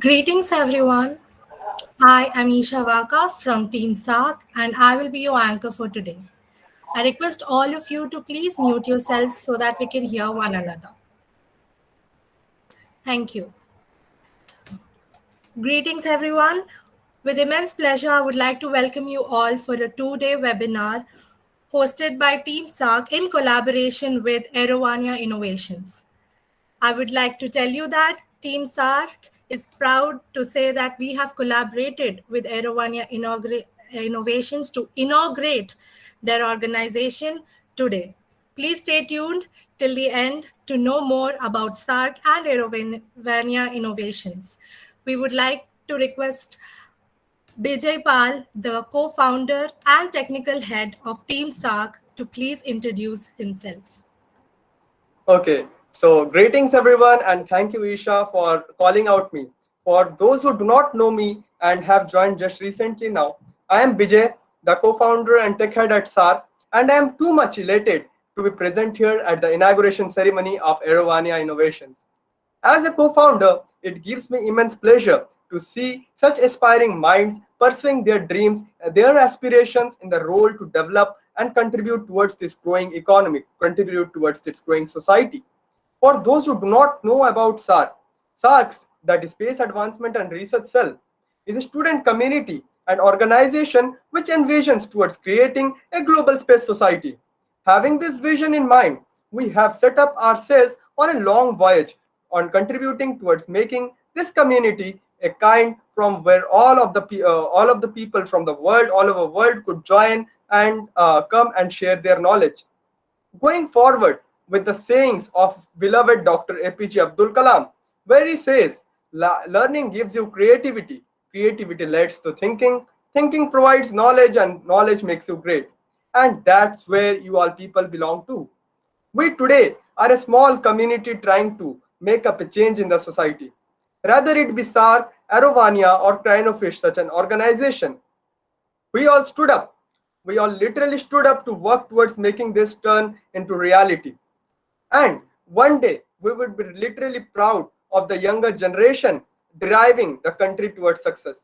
Greetings everyone. I am Isha Vaka from Team SARC and I will be your anchor for today. I request all of you to please mute yourselves so that we can hear one another. Thank you. Greetings everyone. With immense pleasure, I would like to welcome you all for a two-day webinar hosted by Team SARC in collaboration with Aerovania Innovations. I would like to tell you that Team SARC is proud to say that we have collaborated with Aerovania Innovations to inaugurate their organization today. Please stay tuned till the end to know more about SARC and Aerovania Innovations. We would like to request Bijay Pal, the co-founder and technical head of Team SARC, to please introduce himself. Okay, so greetings everyone, and thank you, Isha, for calling out me. For those who do not know me and have joined just recently now, I am Bijay, the co-founder and tech head at SAR, and I am too much elated to be present here at the inauguration ceremony of Aerovania Innovations. As a co-founder, it gives me immense pleasure to see such aspiring minds pursuing their dreams, their aspirations in the role to develop and contribute towards this growing economy, contribute towards this growing society. For those who do not know about SARC, SARC, that is Space Advancement and Research Cell, is a student community and organization which envisions towards creating a global space society. Having this vision in mind, we have set up ourselves on a long voyage on contributing towards making this community a kind from where all of the people from the world, all over the world, could join and come and share their knowledge. Going forward with the sayings of beloved Dr. APJ Abdul Kalam, where he says, learning gives you creativity, creativity leads to thinking, thinking provides knowledge, and knowledge makes you great. And that's where you all people belong to. We today are a small community trying to make up a change in the society. Rather it be SARC, Aerovania, or Crinofish, such an organization. We all stood up. We all literally stood up to work towards making this turn into reality. And one day we would be literally proud of the younger generation driving the country towards success.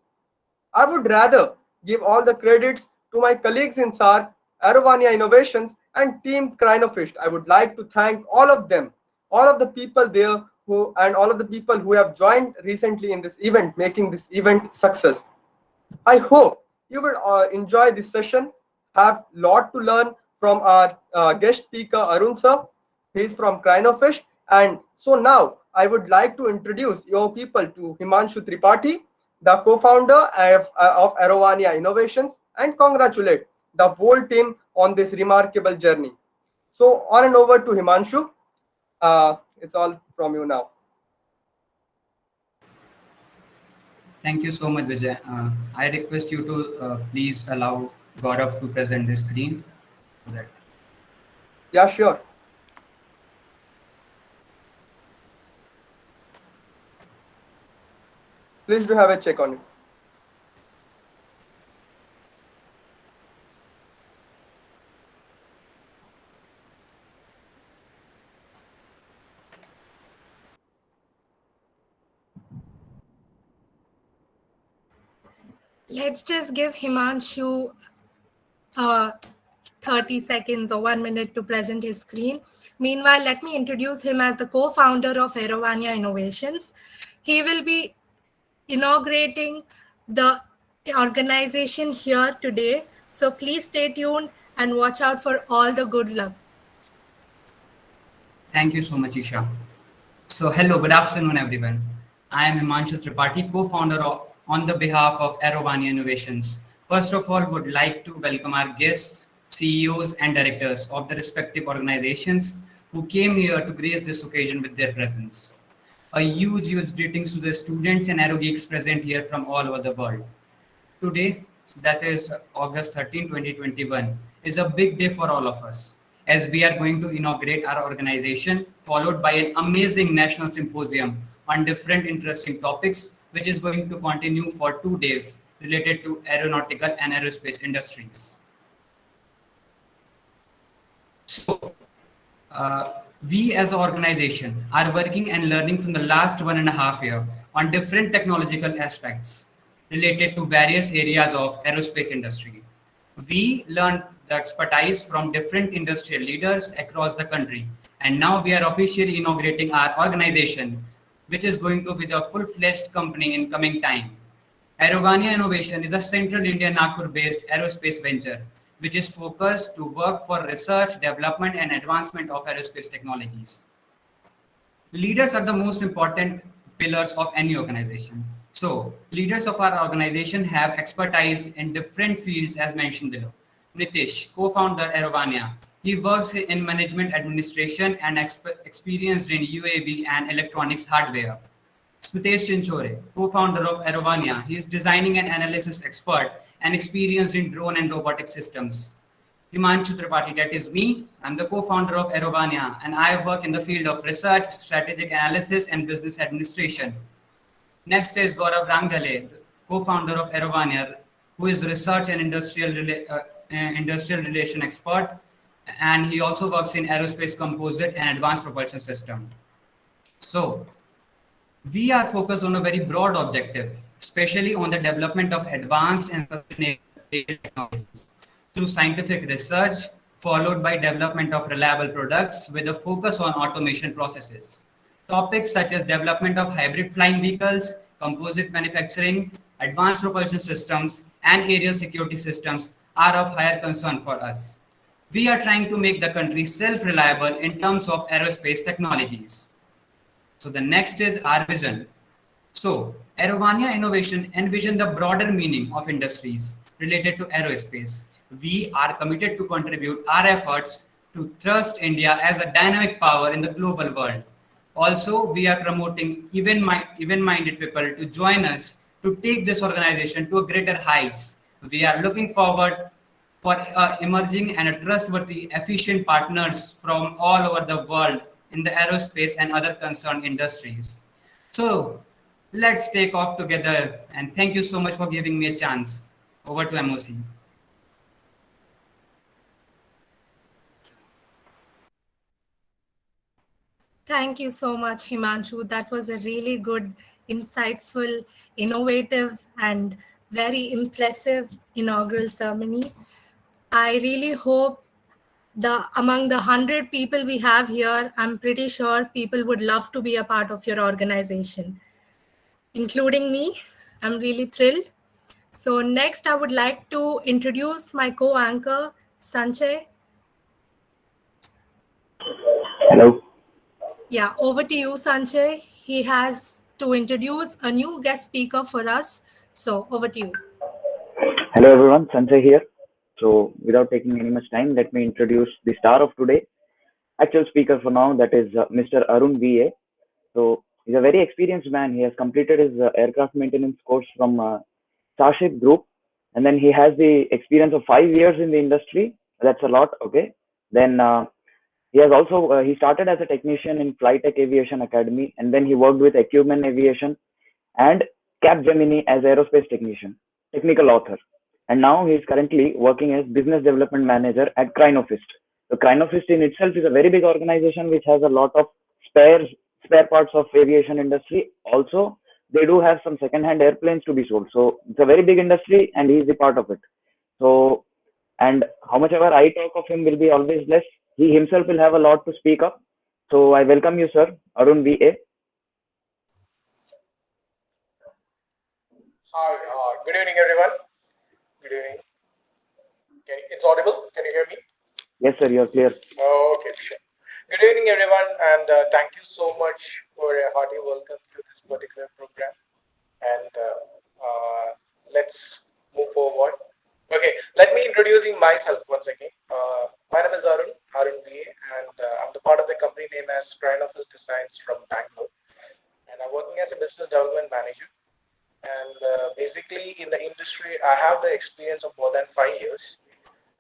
I would rather give all the credits to my colleagues in SARC, Aerovania Innovations, and Team Crinofish. I would like to thank all of them, all of the people there and all of the people who have joined recently in this event, making this event success. I hope you will enjoy this session, have a lot to learn from our guest speaker Arun sir. He is from Crinofish. And so now I would like to introduce your people to Himanshu Tripathi, the co-founder of Aerovania Innovations, and congratulate the whole team on this remarkable journey. So on and over to Himanshu. It's all from you now. Thank you so much, Vijay. I request you to please allow Gaurav to present the screen. Yeah, sure. Please do have a check on it. Let's just give Himanshu 30 seconds or 1 minute to present his screen. Meanwhile, let me introduce him as the co-founder of Aerovania Innovations. He will be inaugurating the organization here today. So please stay tuned and watch out for all the good luck. Thank you so much, Isha. So hello, good afternoon, everyone. I am Himanshu Tripathi, co-founder on the behalf of Aerovania Innovations. First of all, would like to welcome our guests, CEOs and directors of the respective organizations who came here to grace this occasion with their presence. A huge greetings to the students and Aero Geeks present here from all over the world. Today, that is August 13, 2021, is a big day for all of us, as we are going to inaugurate our organization, followed by an amazing national symposium on different interesting topics, which is going to continue for 2 days related to aeronautical and aerospace industries. So, We as an organization are working and learning from the last 1.5 years on different technological aspects related to various areas of aerospace industry. We learned the expertise from different industrial leaders across the country, and now we are officially inaugurating our organization, which is going to be the full-fledged company in coming time. Aerovania Innovation is a central India Nagpur-based aerospace venture, which is focused to work for research, development, and advancement of aerospace technologies. Leaders are the most important pillars of any organization. So, leaders of our organization have expertise in different fields as mentioned below. Nitish, co-founder Aerovania. He works in management administration and experienced in UAV and electronics hardware. Smitesh Chinchore, co-founder of Aerovania. He is designing and analysis expert and experienced in drone and robotic systems. Himanshu Tripathi, that is me. I'm the co-founder of Aerovania, and I work in the field of research, strategic analysis, and business administration. Next is Gaurav Ranghale, co-founder of Aerovania, who is research and industrial relation expert, and he also works in aerospace composite and advanced propulsion system. So we are focused on a very broad objective, especially on the development of advanced and sustainable technologies through scientific research, followed by development of reliable products with a focus on automation processes. Topics such as development of hybrid flying vehicles, composite manufacturing, advanced propulsion systems, and aerial security systems are of higher concern for us. We are trying to make the country self-reliable in terms of aerospace technologies. So the next is our vision. So Aerovania Innovation envision the broader meaning of industries related to aerospace. We are committed to contribute our efforts to thrust India as a dynamic power in the global world. Also, we are promoting even-minded people to join us to take this organization to a greater heights. We are looking forward for emerging and trustworthy, efficient partners from all over the world in the aerospace and other concerned industries. So let's take off together, and thank you so much for giving me a chance. Over to MOC. Thank you so much, Himanshu. That was a really good, insightful, innovative, and very impressive inaugural ceremony. I really hope among the 100 people we have here, I'm pretty sure people would love to be a part of your organization, including me. I'm really thrilled. So next, I would like to introduce my co-anchor, Sanjay. Hello. Yeah, over to you, Sanjay. He has to introduce a new guest speaker for us. So over to you. Hello everyone, Sanjay here. So without taking any much time, let me introduce the star of today. Actual speaker for now, that is Mr. Arun VA. So he's a very experienced man. He has completed his aircraft maintenance course from Starship Group, and then he has the experience of 5 years in the industry. That's a lot, okay. Then he has also he started as a technician in Flytech Aviation Academy, and then he worked with Acumen Aviation and Capgemini as aerospace technical author. And now he is currently working as business development manager at Crinofist. So Crinofist in itself is a very big organization which has a lot of spare parts of aviation industry. Also, they do have some second-hand airplanes to be sold. So it's a very big industry, and he is a part of it. So, and how much ever I talk of him will be always less. He himself will have a lot to speak up. So I welcome you, sir, Arun VA. Hi, good evening, everyone. Good evening. It's audible. Can you hear me? Yes, sir, you're clear. Okay, sure. Good evening, everyone, and thank you so much for a hearty welcome to this particular program. And let's move forward. Okay, let me introducing myself once again. My name is Arun VA, and I'm the part of the company name as Crinofist Designs from Bangalore, and I'm working as a business development manager. And basically in the industry I have the experience of more than 5 years.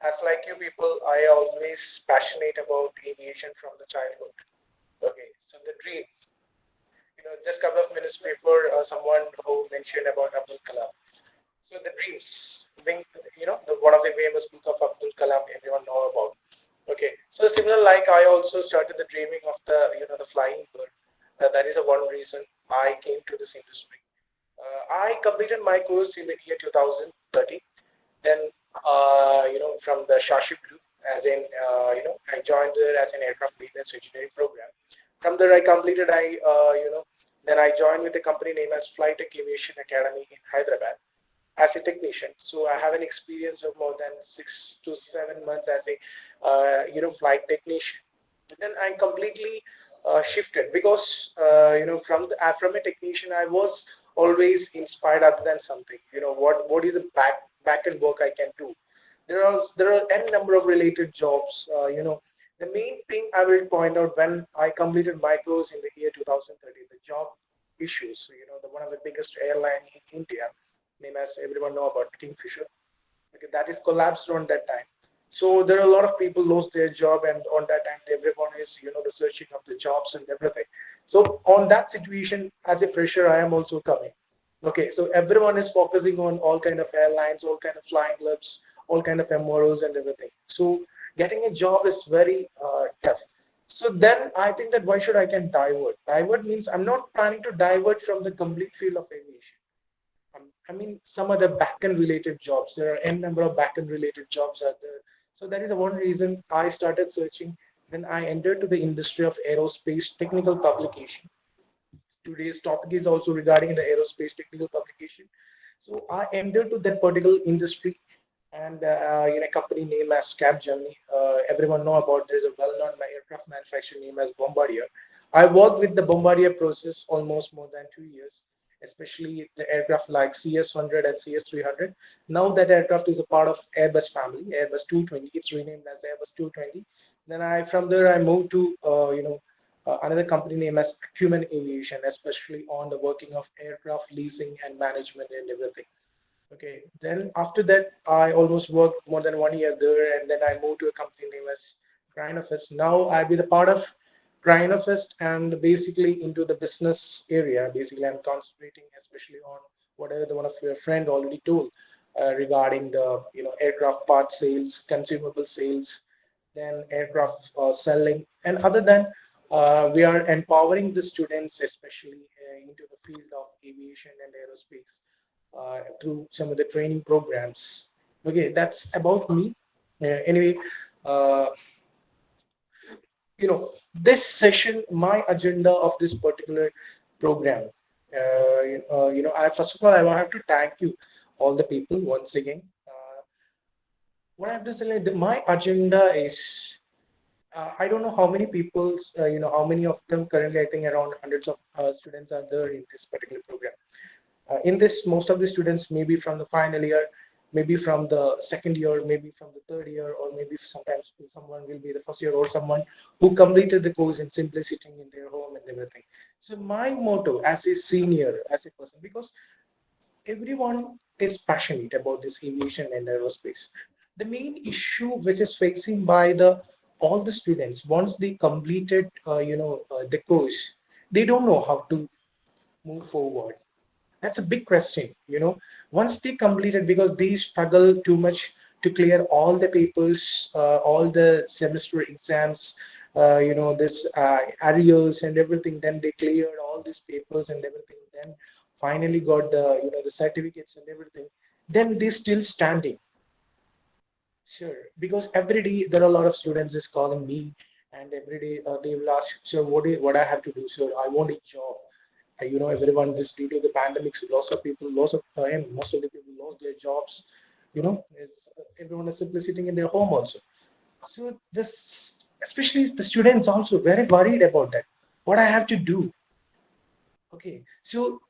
As like you people, I always passionate about aviation from the childhood. Okay, so the dream, just couple of minutes before someone who mentioned about Abdul Kalam. So the dreams, one of the famous book of Abdul Kalam everyone know about. Okay, So similar, like I also started the dreaming of the the flying bird. That is a one reason I came to this industry. I completed my course in the year 2013. Then from the Shashi Group, as in I joined there as an aircraft maintenance engineering program. From there I completed then I joined with a company named as Flight Tech Aviation Academy in Hyderabad as a technician. So I have an experience of more than 6 to 7 months as a flight technician. And then I completely shifted because from a technician I was always inspired other than something. What is the back end work I can do. There are n number of related jobs. The main thing I will point out when I completed my course in the year 2030, the job issues. So, the one of the biggest airline in India, name as everyone know about Kingfisher. Okay, that is collapsed on that time. So there are a lot of people lost their job, and on that time, everyone is researching of the jobs and everything. So on that situation, as a fresher, I am also coming. Okay, so everyone is focusing on all kind of airlines, all kind of flying clubs, all kind of MROs and everything. So getting a job is very tough. So then I think that why should I can divert? Divert means I'm not planning to divert from the complete field of aviation. I mean, some other backend related jobs. There are n number of backend related jobs out there. So that is the one reason I started searching. Then I entered to the industry of aerospace technical publication. Today's topic is also regarding the aerospace technical publication. So I entered to that particular industry, and in a company named as Capgemini. Everyone know about. There is a well-known aircraft manufacturer named as Bombardier. I worked with the Bombardier process almost more than 2 years, especially the aircraft like CS100 and CS300. Now that aircraft is a part of Airbus family, Airbus 220. It's renamed as Airbus 220. Then from there I moved to another company named as Acumen Aviation, especially on the working of aircraft leasing and management and everything. Okay. Then after that, I almost worked more than 1 year there, and then I moved to a company named as Crinofest. Now I've been a part of Crinofest and basically into the business area. Basically, I'm concentrating especially on whatever the one of your friend already told regarding the aircraft part sales, consumable sales, then aircraft selling, and other than we are empowering the students, especially into the field of aviation and aerospace through some of the training programs. Okay, that's about me. Anyway, uh, this session, my agenda of this particular program. I first of all, I want to thank you, all the people, once again. What I have to say, like, my agenda is I don't know how many people, how many of them currently. I think around hundreds of students are there in this particular program. In this, most of the students may be from the final year, maybe from the second year, maybe from the third year, or maybe sometimes someone will be the first year, or someone who completed the course and simply sitting in their home and everything. So my motto as a senior, as a person, because everyone is passionate about this aviation and aerospace. The main issue which is facing by the all the students once they completed, the course, they don't know how to move forward. That's a big question. Once they complete it, because they struggle too much to clear all the papers, all the semester exams, this arrears and everything. Then they cleared all these papers and everything. Then finally got the certificates and everything. Then they still standing. Sure, because every day there are a lot of students is calling me, and every day they will ask, "Sir, what I have to do, sir? I want a job." Everyone, this due to the pandemics, lots of people, lots of time, most of the people lost their jobs. Everyone is simply sitting in their home also. So this, especially the students, also very worried about that. What I have to do? Okay, so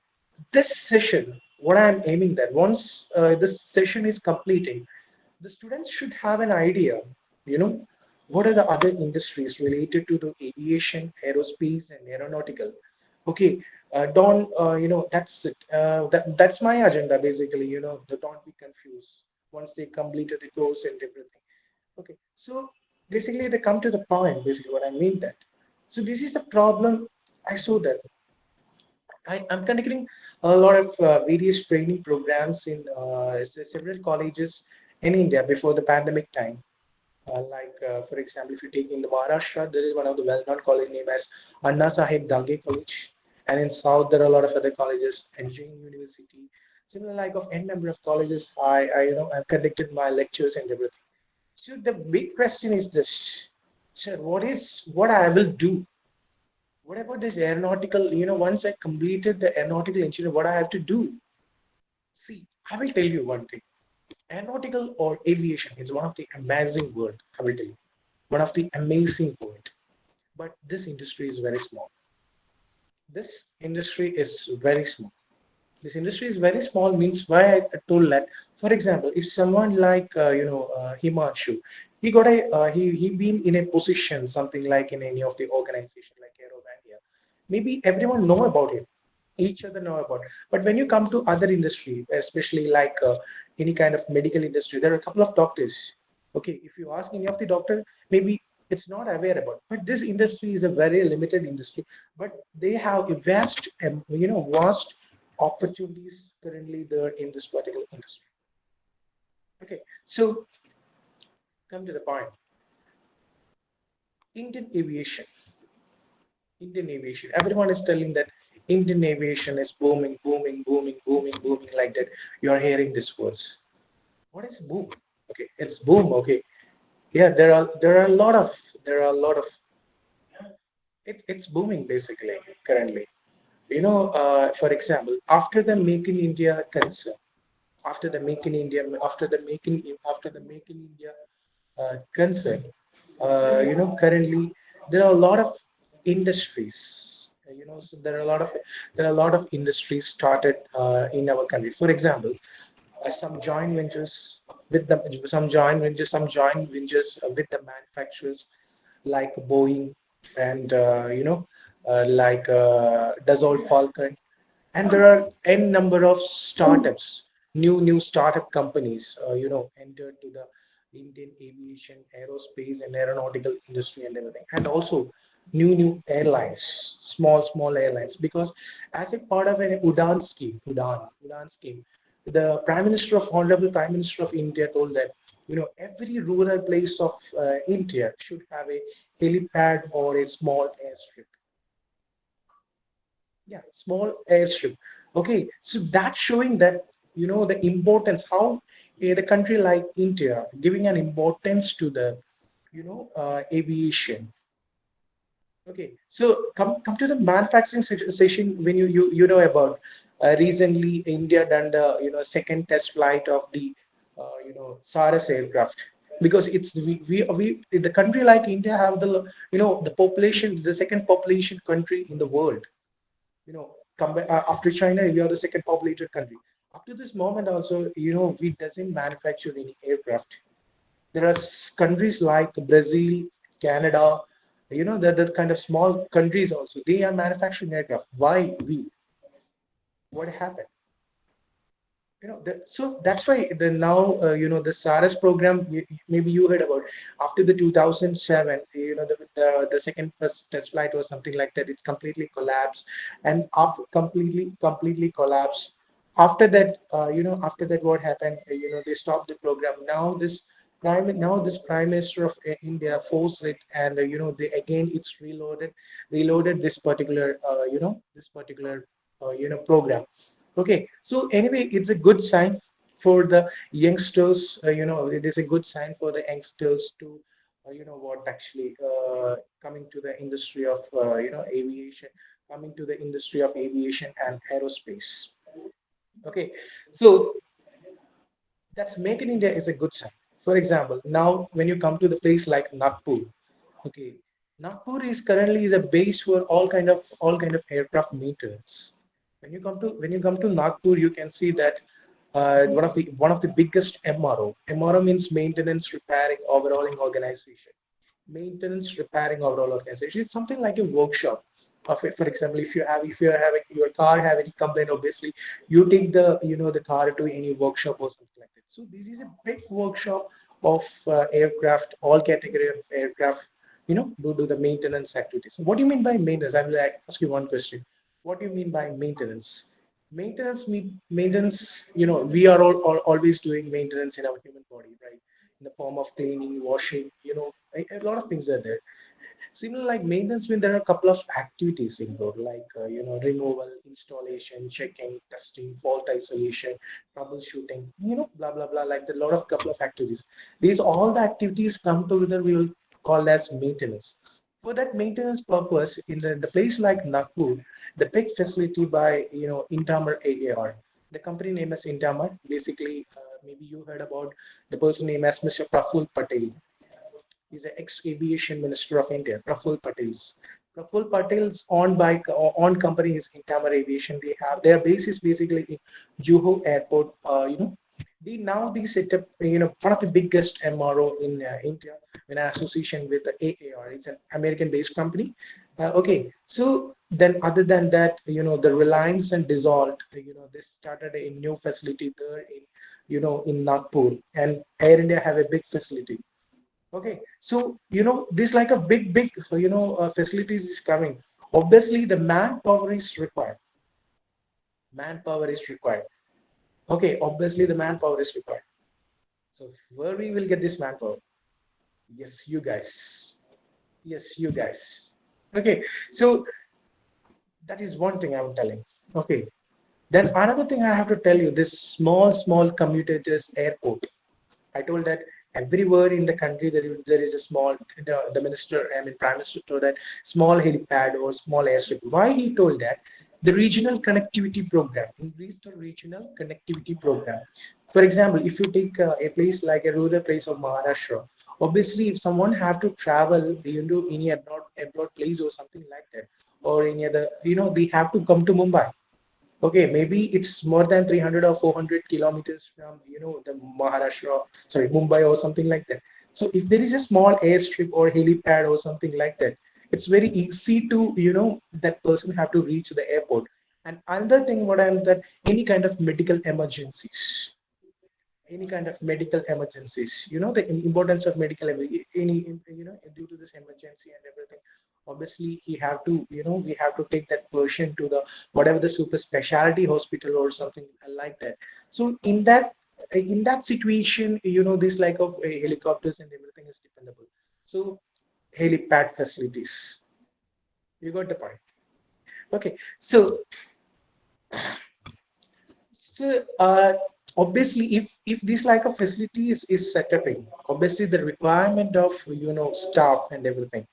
this session, what I'm aiming that once this session is completing, the students should have an idea, you know, what are the other industries related to the aviation, aerospace, and aeronautical. Okay, don't, that's it. That's my agenda, basically, don't be confused once they completed the course and everything. Okay, so basically they come to the point, basically what I mean that. So this is the problem. I saw that. I'm conducting a lot of various training programs in several colleges in India before the pandemic time. For example, if you take in the Maharashtra, there is one of the well-known college named as Anna Sahib Dange College, and in South there are a lot of other colleges, and Jain University. Similar like of n number of colleges, I've conducted my lectures and everything. So the big question is this, sir, what I will do? What about this aeronautical? Once I completed the aeronautical engineer, what I have to do? See, I will tell you one thing. Aeronautical or aviation is one of the amazing word. I will tell you, one of the amazing word. But this industry is very small. This industry is very small. This industry is very small means why I told that. For example, if someone like Himanshu, he been in a position something like in any of the organization like Aerovania, maybe everyone know about him, each other know about. But when you come to other industry, especially like any kind of medical industry, there are a couple of doctors. Okay, if you ask any of the doctor, maybe it's not aware about. But this industry is a very limited industry, but they have a vast opportunities currently there in this particular industry. Okay, so come to the point. Indian aviation. Indian aviation. Everyone is telling that Indian aviation is booming, booming, booming, booming, booming like that. You are hearing these words. What is boom? Okay, it's boom. Okay, yeah, there are a lot of it's booming basically currently. For example, after the Make in India concern, after the Make in India, after the Make in India concern, currently there are a lot of industries. So there are a lot of industries started in our country. For example, some joint ventures some joint ventures with the manufacturers like Boeing and Dassault Falcon, and there are n number of startups, new startup companies, entered to the Indian aviation, aerospace, and aeronautical industry and everything, and also new airlines, small airlines, because as a part of an Udan scheme, the Honorable Prime Minister of India told that every rural place of India should have a helipad or a small airstrip. Yeah, small airstrip. Okay, so that's showing that the importance how the country like India giving an importance to the aviation. Okay, so come to the manufacturing session. When you know about recently India done the second test flight of the Saras aircraft, because it's we the country like India have the the population, the second population country in the world. After China, we are the second populated country. Up to this moment, also, we doesn't manufacture any aircraft. There are countries like Brazil, Canada, that kind of small countries also. They are manufacturing aircraft. Why we? What happened? So that's why the now the SARAS program, maybe you heard about, after the 2007, the second first test flight or something like that, it's completely collapsed, and after completely collapsed. After that, what happened? They stopped the program. Now this Prime Minister of India forced it, and they again it's reloaded this particular program. Okay, so anyway, it's a good sign for the youngsters. It is a good sign for the youngsters to, what actually coming to the industry of aviation, coming to the industry of aviation and aerospace. Okay, so that's Make in India is a good sign. For example, now when you come to the place like Nagpur, okay, Nagpur is currently is a base for all kind of aircraft maintenance. When you come to Nagpur, you can see that one of the biggest MRO. MRO means maintenance, repairing, overhauling organization. Maintenance, repairing, overall organization. It's something like a workshop. For example, if you're having your car have any complaint, obviously you take the car to any workshop or something like that. So this is a big workshop of aircraft, all category of aircraft. Do the maintenance activities. So what do you mean by maintenance? I will ask you one question. What do you mean by maintenance? Maintenance. We are all always doing maintenance in our human body, right? in the form of cleaning, washing, a lot of things are there. Similar like maintenance, when there are a couple of activities involved, like removal, installation, checking, testing, fault isolation, troubleshooting, blah blah blah. Like a lot of couple of activities. These all the activities come together. We will call as maintenance. For that maintenance purpose, in the place like Nagpur, the big facility by Intamar AAR. The company name is Intamar. Basically, maybe you heard about the person name as Mr. Praful Patel. He's an ex-aviation minister of India, Praful Patel's. Praful Patel's own company is Intamar Aviation. They have their base is basically in Juhu Airport. They set up one of the biggest MRO in India in association with the AAR. It's an American-based company. Okay, so then other than that, the Reliance and Dissolved, they started a new facility there in Nagpur, and Air India have a big facility. Okay, so this like a big facilities is coming. Obviously, the manpower is required. Manpower is required. Okay, obviously the manpower is required. So where we will get this manpower? Yes, you guys. Yes, you guys. Okay, so that is one thing I'm telling. Okay, then another thing I have to tell you: this small commutators airport. I told that everywhere in the country there is a small, the minister, I mean prime minister told that small helipad or small airstrip. Why he told that? The regional connectivity program, increase the regional connectivity program. For example, if you take a place like a rural place of Maharashtra, obviously if someone have to travel any abroad place or something like that, or any other, they have to come to Mumbai. Okay, maybe it's more than 300 or 400 kilometers from the Maharashtra, sorry, Mumbai or something like that. So if there is a small airstrip or helipad or something like that, it's very easy to that person have to reach the airport. And another thing, what I'm that any kind of medical emergencies, the importance of medical any due to this emergency and everything, obviously he have to we have to take that person to the whatever the super specialty hospital or something like that. So in that situation, this like of helicopters and everything is dependable. So helipad facilities, you got the point. Okay, so obviously, if this like a facility is set up in, obviously the requirement of staff and everything,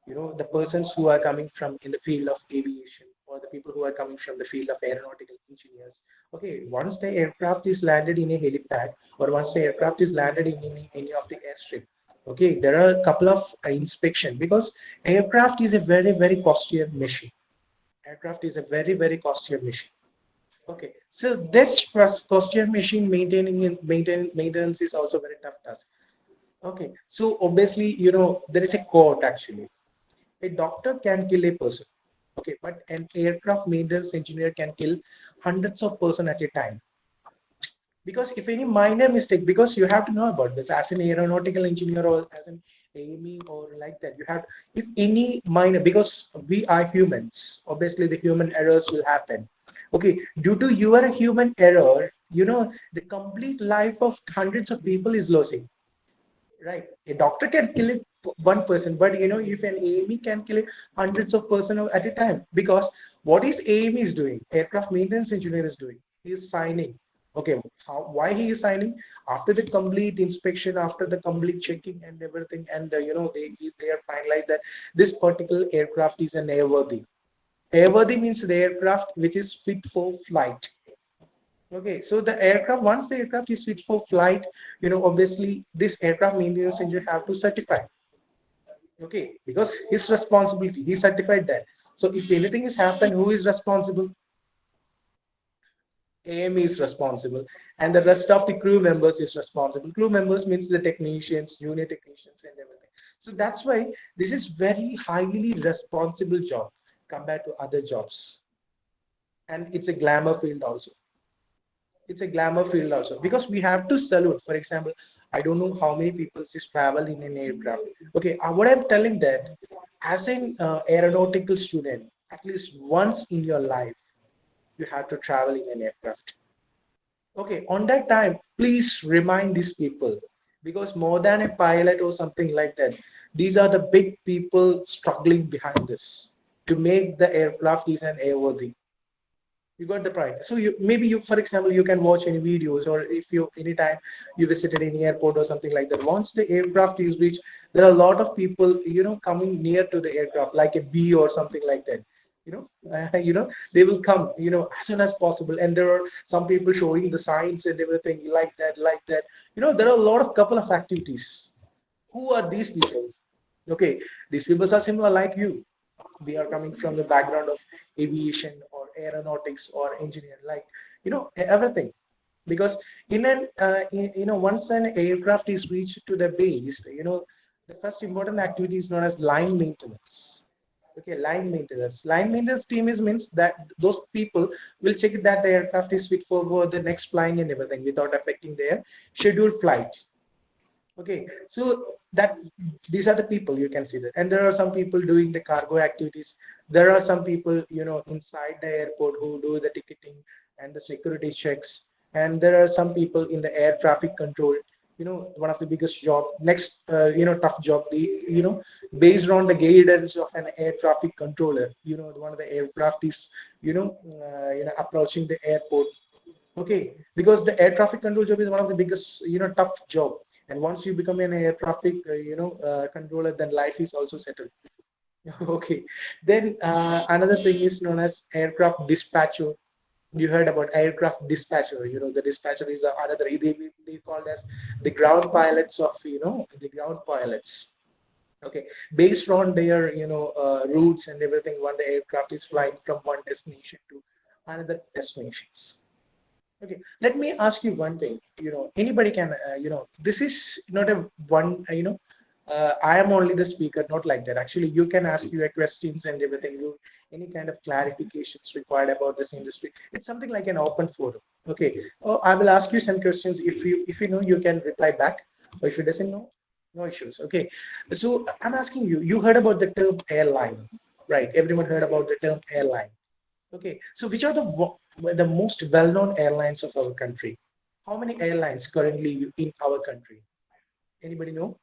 the persons who are coming from in the field of aviation or the people who are coming from the field of aeronautical engineers. Okay, once the aircraft is landed in a helipad or once the aircraft is landed in any of the airstrip, okay, there are a couple of inspection because aircraft is a very costlier machine. Aircraft is a very costlier machine. Okay, so this costlier machine maintenance is also very tough task. Okay, so obviously there is a quote actually. A doctor can kill a person, okay, but an aircraft maintenance engineer can kill hundreds of person at a time. Because if any minor mistake, because you have to know about this as an aeronautical engineer or as an AME or like that, you have if any minor, because we are humans, obviously the human errors will happen. Okay, due to your human error, the complete life of hundreds of people is losing. Right, a doctor can kill it one person, but if an AME can kill it hundreds of person at a time, because what is AME is doing, aircraft maintenance engineer is doing, he is signing. Okay, why he is signing? After the complete inspection, after the complete checking and everything, and they are finalized that this particular aircraft is an airworthy. Airworthy means the aircraft which is fit for flight. Okay, so the aircraft, once the aircraft is fit for flight, obviously this aircraft maintenance engineer have to certify. Okay, because his responsibility, he certified that. So if anything is happened, who is responsible? AME is responsible, and the rest of the crew members is responsible. Crew members means the technicians, junior technicians, and everything. So that's why this is very highly responsible job compared to other jobs, and it's a glamour field also. It's a glamour field also because we have to salute. For example, I don't know how many people is travel in an aircraft. Okay, what I'm telling that as an aeronautical student, at least once in your life, you have to travel in an aircraft. Okay, on that time, please remind these people because more than a pilot or something like that, these are the big people struggling behind this to make the aircraft is an airworthy. You got the point. So you maybe you, for example, you can watch any videos, or if you anytime you visited any airport or something like that, once the aircraft is reached, there are a lot of people, coming near to the aircraft like a bee or something like that. They will come, as soon as possible, and there are some people showing the signs and everything like that. There are a lot of couple of activities. Who are these people? Okay, these people are similar like you. They are coming from the background of aviation or aeronautics or engineering, like everything. Because once an aircraft is reached to the base, the first important activity is known as line maintenance. Okay, line maintenance. Line maintenance team is means that those people will check that the aircraft is fit for the next flying and everything without affecting their scheduled flight. Okay, so that these are the people you can see that, and there are some people doing the cargo activities. There are some people inside the airport who do the ticketing and the security checks, and there are some people in the air traffic control. One of the biggest job, next tough job, based on the guidance of an air traffic controller. One of the aircraft is approaching the airport. Okay, because the air traffic control job is one of the biggest tough job, and once you become an air traffic controller, then life is also settled. Okay, then another thing is known as aircraft dispatcher. You heard about aircraft dispatcher. The dispatcher is another, they called as the ground pilots of the ground pilots. Okay, based on their routes and everything, when the aircraft is flying from one destination to another destinations. Okay, let me ask you one thing. Anybody can, this is not a one, I am only the speaker, not like that. Actually, you can ask your questions and everything. Any kind of clarifications required about this industry. It's something like an open forum. Okay, I will ask you some questions. If you know, you can reply back. Or if you doesn't know, no issues. Okay, so I'm asking you. You heard about the term airline, right? Everyone heard about the term airline. Okay, so which are the most well-known airlines of our country? How many airlines currently in our country? Anybody know?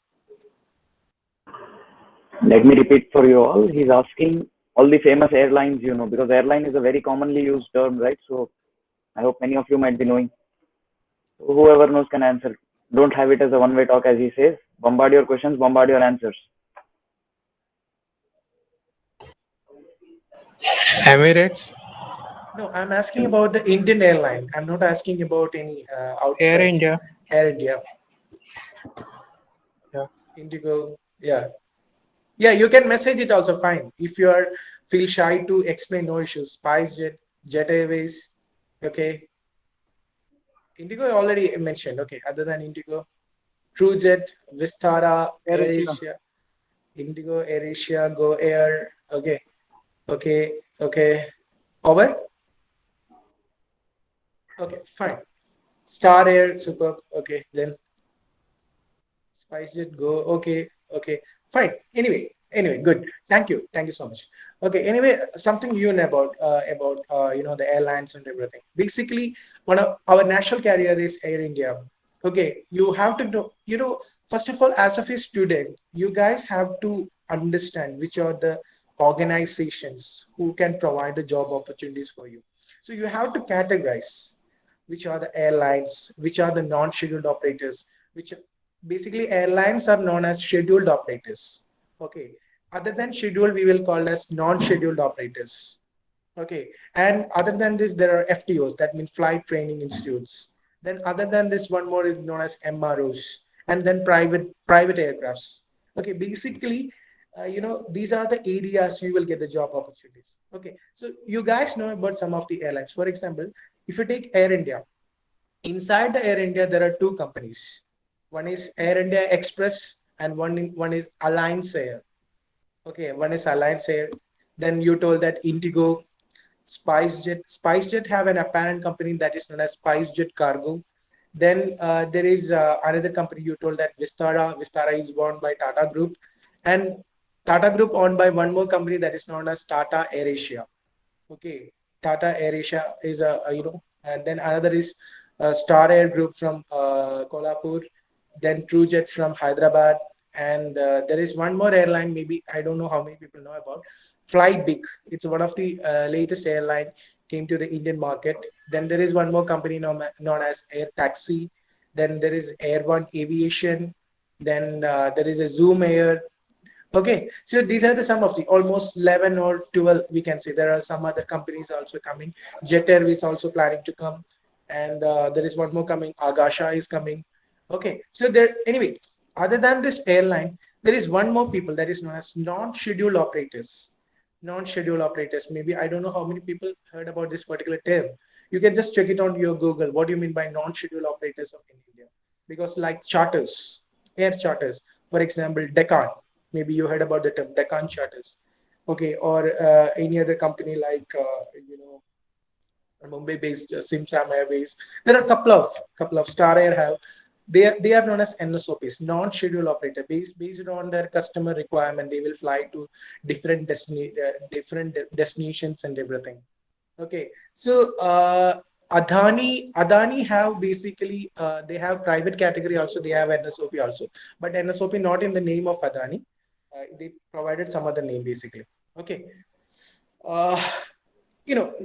Let me repeat for you all. He's asking all the famous airlines, because airline is a very commonly used term, right? So I hope many of you might be knowing. Whoever knows can answer. Don't have it as a one-way talk, as he says. Bombard your questions, bombard your answers. Emirates, No, I'm asking about the Indian airline. I'm not asking about any Air outside. India. Air India, Yeah. Indigo. Yeah, yeah. You can message it also fine. If you are feel shy to explain, no issues. SpiceJet, Jet Airways. Okay, Indigo I already mentioned. Okay, other than Indigo, TrueJet, Vistara, AirAsia. AirAsia, Indigo, AirAsia, Go Air. Okay, okay. Over. Okay, fine. Star Air, superb. Okay, then SpiceJet, Go. Okay, fine. Anyway, good. Thank you so much. Okay, anyway, something you know about the airlines and everything. Basically, one of our national carrier is Air India. Okay, you have to know. First of all, as of a student, you guys have to understand which are the organizations who can provide the job opportunities for you. So you have to categorize which are the airlines, which are the non-scheduled operators, which basically airlines are known as scheduled operators. Okay. Other than scheduled, we will call as non-scheduled operators. Okay. And other than this, there are FTOs, that mean flight training institutes. Then other than this, one more is known as MROs, and then private aircrafts. Okay. Basically, these are the areas you will get the job opportunities. Okay. So you guys know about some of the airlines. For example, if you take Air India, inside the Air India, there are two companies. One is Air India Express, and one is Alliance Air. Okay, one is Alliance Air. Then you told that Indigo, SpiceJet. SpiceJet have an apparent company that is known as SpiceJet Cargo. Then there is another company you told that Vistara. Vistara is owned by Tata Group, and Tata Group owned by one more company that is known as Tata AirAsia. Okay, Tata AirAsia is and then another is Star Air Group from Kolhapur, then TrueJet from Hyderabad, and there is one more airline. Maybe I don't know how many people know about Flybig. It's one of the latest airline came to the Indian market. Then there is one more company known as Air Taxi. Then there is Air One Aviation. Then there is a Zoom Air. Okay, so these are the some of the almost 11 or 12 we can say. There are some other companies also coming. Jet Airways also planning to come, and there is one more coming. Agasha is coming. Okay, so there anyway. Other than this airline, there is one more people that is known as non-schedule operators. Non-schedule operators. Maybe I don't know how many people heard about this particular term. You can just check it on your Google. What do you mean by non-schedule operators of India? Because like charters, air charters, for example, Deccan. Maybe you heard about the term Deccan Charters, okay, or any other company like Mumbai-based Simsam Airways. There are a couple of Star Air have. They are known as NSOPs, non-schedule operator, based on their customer requirement. They will fly to different destinations and everything. Okay, so Adani have basically they have private category also. They have NSOP also, but NSOP not in the name of Adani. They provided some other name basically. Okay, uh,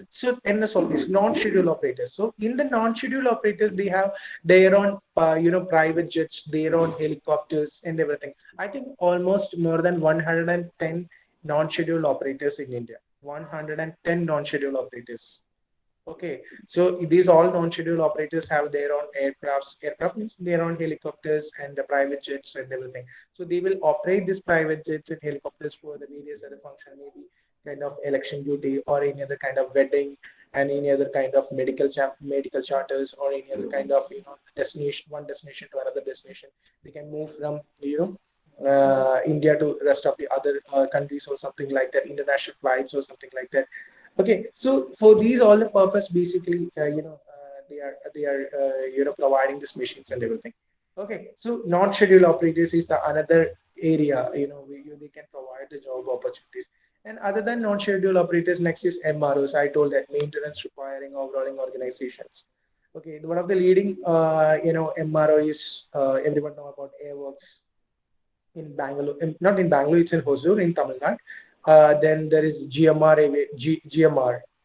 so NSOP is non-schedule operators. So in the non-schedule operators, they have their own private jets, their own helicopters and everything. I think almost more than 110 non-schedule operators in India. 110 non-schedule operators. Okay, so these all non-schedule operators have their own aircrafts. Aircraft means their own helicopters and the private jets and everything. So they will operate these private jets and helicopters for the various other function, maybe kind of election duty or any other kind of wedding and any other kind of medical charters or any other kind of destination, one destination to another destination. They can move from India to rest of the other countries or something like that, international flights or something like that. Okay, so for these all the purpose, basically, they are providing these machines and everything. Okay, so non-schedule operators is the another area where they can provide the job opportunities. And other than non-schedule operators, next is MROs. I told that maintenance requiring overhauling organizations. Okay, one of the leading MRO is everyone know about Airworks in Bangalore, not in Bangalore, it's in Hosur in Tamil Nadu. Then there is GMR,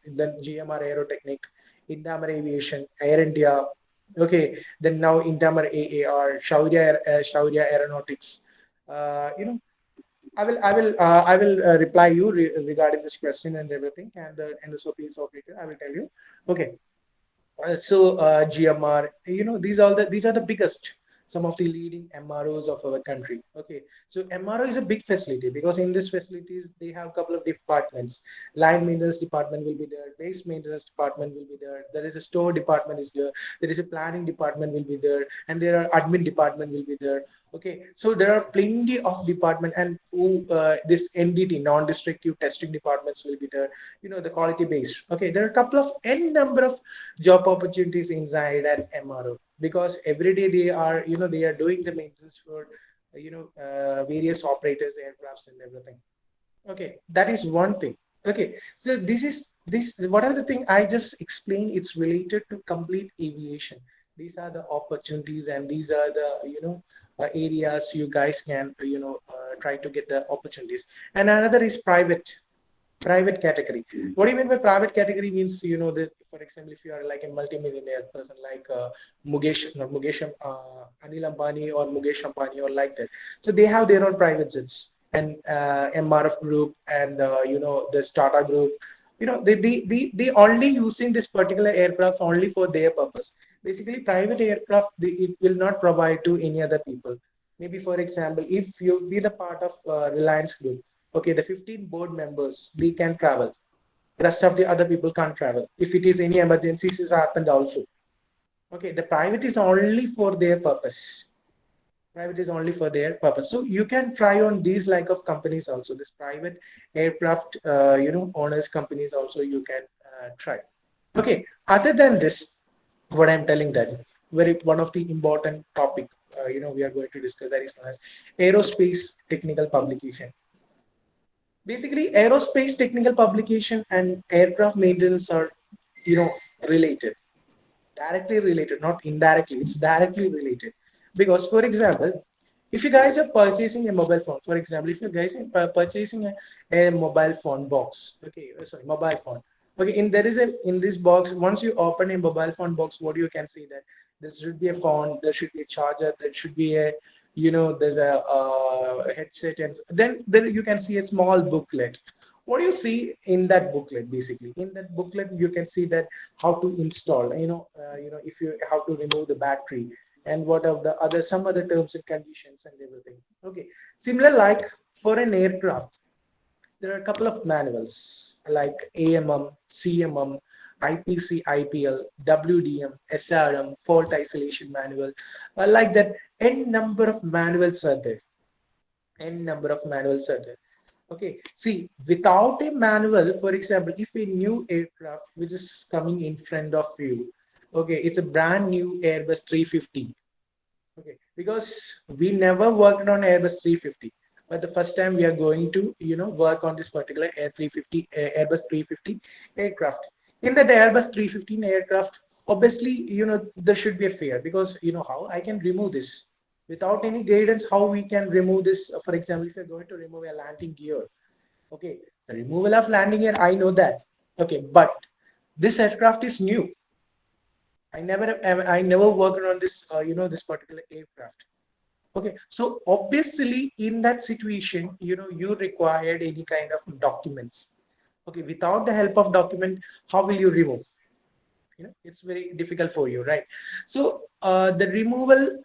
then GMR Aerotechnic, Indamar Aviation, Air India. Okay, then now Indamar AAR, Shaurya Aeronautics. You know, I will reply you regarding this question and everything, and the NSOPs operator. I will tell you. Okay, GMR, these are the biggest, some of the leading MROs of our country. Okay, so MRO is a big facility because in these facilities they have a couple of departments. Line maintenance department will be there, base maintenance department will be there. There is a store department is there. There is a planning department will be there, and there are admin department will be there. Okay, so there are plenty of department, and this NDT, non-destructive testing departments will be there. The quality based. Okay, there are a couple of n number of job opportunities inside an MRO because every day they are doing the maintenance for various operators, aircrafts, and everything. Okay, that is one thing. Okay, so this what are the thing I just explained? It's related to complete aviation. These are the opportunities, and these are the areas you guys can try to get the opportunities. And another is private category. What do you mean by private category? Means that, for example, if you are like a multimillionaire person like Anil Ambani or Mukesh Ambani or like that, so they have their own private jets and MRF group and the Tata group. They only using this particular aircraft only for their purpose. Basically, private aircraft it will not provide to any other people. Maybe for example, if you be the part of Reliance Group, okay, the 15 board members, they can travel. Rest of the other people can't travel. If it is any emergencies has happened also. Okay, the private is only for their purpose. Private is only for their purpose. So you can try on these like of companies also. This private aircraft, owners companies also you can try. Okay, other than this, what I'm telling that one of the important topic, we are going to discuss that is known as aerospace technical publication. Basically, aerospace technical publication and aircraft maintenance are, related, directly related, not indirectly. It's directly related. Because, for example, if you guys are purchasing a mobile phone, for example, if you guys are purchasing a mobile phone box, okay, sorry, mobile phone, okay, in this box, once you open a mobile phone box, what you can see that there should be a phone, there should be a charger, there should be a, there's a headset, and then you can see a small booklet. What do you see in that booklet? Basically, in that booklet, you can see that how to install, if you how to remove the battery, and what are the other some other terms and conditions and everything. Okay, similar like for an aircraft, there are a couple of manuals like AMM, CMM, IPC, IPL, WDM, SRM, fault isolation manual, like that. N number of manuals are there. N number of manuals are there. Okay, see, without a manual, for example, if a new aircraft which is coming in front of you, okay, it's a brand new Airbus 350. Okay, because we never worked on Airbus 350, but the first time we are going to, work on this particular Air 350, Airbus 350 aircraft. In that Airbus 315 aircraft, obviously, there should be a fear, because how I can remove this without any guidance. How we can remove this? For example, if you're going to remove a landing gear, okay, the removal of landing gear, I know that. Okay, but this aircraft is new. I never worked on this, this particular aircraft. Okay, so obviously in that situation, you required any kind of documents. Okay, without the help of document, how will you remove? It's very difficult for you, right? So the removal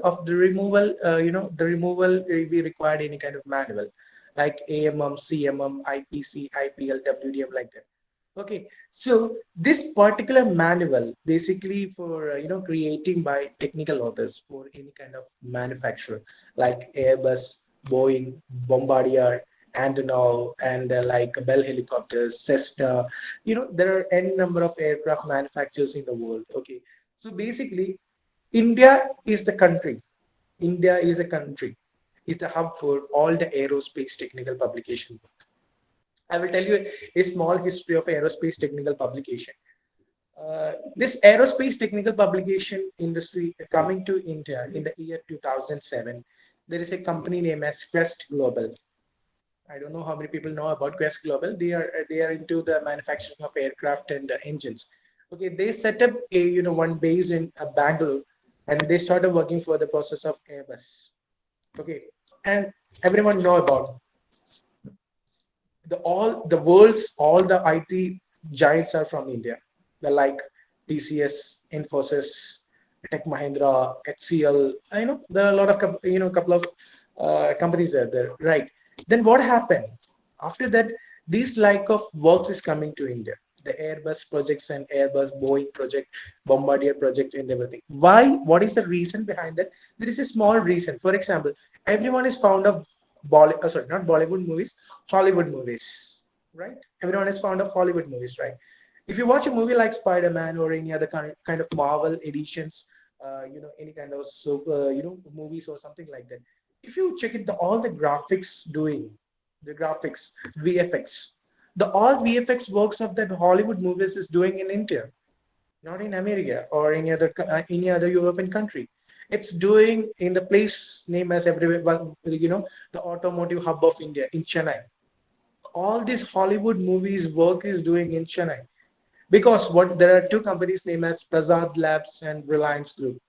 of the removal, the removal, we required any kind of manual like AMM, CMM, IPC, IPL, WDM, like that. Okay, so this particular manual basically for creating by technical authors for any kind of manufacturer like Airbus, Boeing, Bombardier, Antonov, and like Bell Helicopters, Cessna. There are n number of aircraft manufacturers in the world. Okay, so basically, India is the country. India is a country. Is the hub for all the aerospace technical publication. I will tell you a small history of aerospace technical publication. This aerospace technical publication industry coming to India in the year 2007, there is a company named as Quest Global. I don't know how many people know about Quest Global. They are into the manufacturing of aircraft and engines. Okay, they set up a one base in Bangalore, and they started working for the process of Airbus. Okay, and everyone know about the world's all the IT giants are from India. The like TCS, Infosys, Tech Mahindra, HCL. I know there are a lot of couple of companies there, right? Then what happened after that? This like of works is coming to India. The Airbus projects and Airbus, Boeing project, Bombardier project, and everything. Why? What is the reason behind that? There is a small reason. For example, everyone is fond of not Bollywood movies, Hollywood movies, right? Everyone is fond of Hollywood movies, right? If you watch a movie like Spider-Man or any other kind of Marvel editions, any kind of movies or something like that. If you check it, all the graphics doing, the graphics, VFX, the all VFX works of that Hollywood movies is doing in India, not in America or any other European country. It's doing in the place name as everywhere, the automotive hub of India in Chennai. All these Hollywood movies work is doing in Chennai, because what there are two companies named as Prasad Labs and Reliance Group.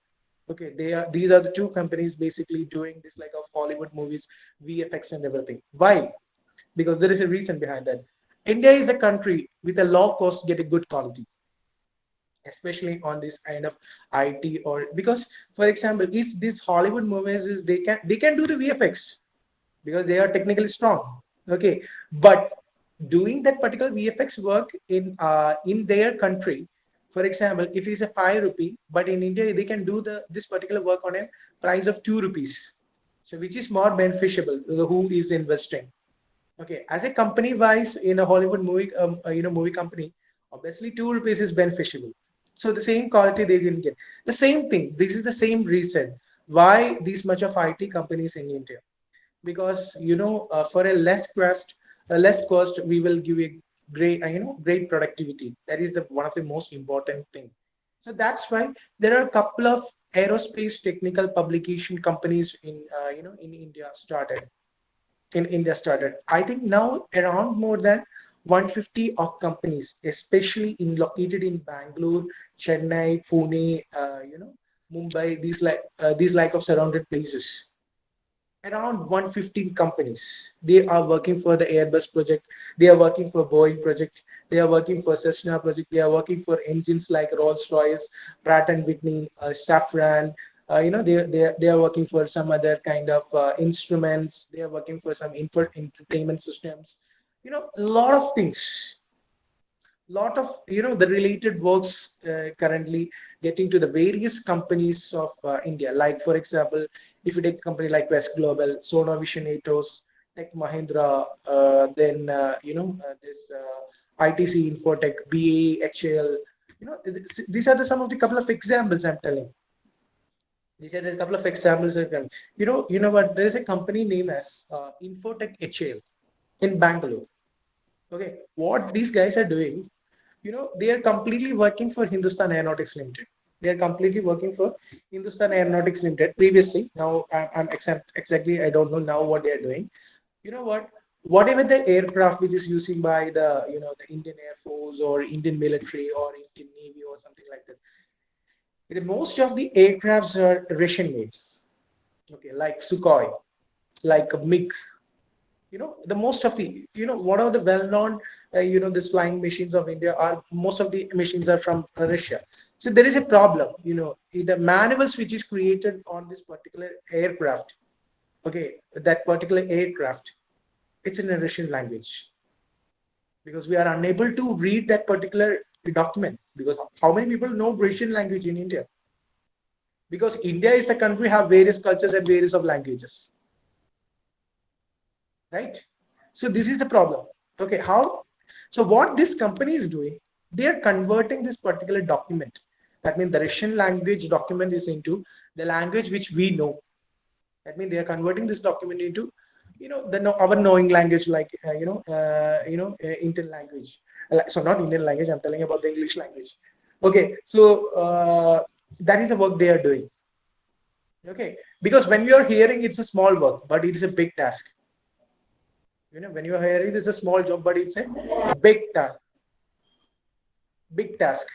Okay, these are the two companies basically doing this like of Hollywood movies, VFX and everything. Why? Because there is a reason behind that. India is a country with a low cost get a good quality, especially on this kind of IT, or because for example, if these Hollywood movies is they can do the VFX because they are technically strong. Okay, but doing that particular VFX work in their country, for example, if it is a 5 rupee, but in India they can do this particular work on a price of 2 rupees. So which is more beneficial? Who is investing? Okay, as a company wise in a Hollywood movie, movie company, obviously 2 rupees is beneficial. So the same quality they will get. The same thing. This is the same reason why these much of IT companies in India, because for a less cost we will give a great great productivity. That is the one of the most important thing. So that's why there are a couple of aerospace technical publication companies in in India started. I think now around more than 150 of companies, especially in located in Bangalore, Chennai, Pune, Mumbai, these like of surrounded places. Around 115 companies. They are working for the Airbus project. They are working for Boeing project. They are working for Cessna project. They are working for engines like Rolls-Royce, Pratt and Whitney, Safran. They are working for some other kind of instruments. They are working for some entertainment systems. A lot of things, lot of the related works currently getting to the various companies of India. Like for example, if you take a company like West Global, Sonovision Atos, Tech Mahindra, then this ITC Infotech, BAE, HAL. These are some of the couple of examples I'm telling. These are a couple of examples. You know what? There is a company named as Infotech HAL in Bangalore. Okay, what these guys are doing, they are completely working for Hindustan Aeronautics Limited. They are completely working for Hindustan Aeronautics Limited previously. Now I'm exactly, I don't know now what they are doing. You know what? Whatever the aircraft which is using by the the Indian Air Force or Indian military or Indian Navy or something like that. Most of the aircrafts are Russian made. Okay, like Sukhoi, like MiG, the most of the what are the well-known this flying machines of India are, most of the machines are from Russia. So there is a problem, the manuals which is created on this particular aircraft, okay, that particular aircraft, it's in a Russian language, because we are unable to read that particular document. Because how many people know Russian language in India? Because India is a country have various cultures and various of languages, right? So this is the problem. Okay, how? So what this company is doing, they are converting this particular document. That means the Russian language document is into the language which we know. That means they are converting this document into, our knowing language, like Indian language. So not Indian language. I'm telling about the English language. Okay, so that is the work they are doing. Okay, because when you are hearing, it's a small work, but it is a big task. When you are hearing, this is a small job, but it's a big task. Big task.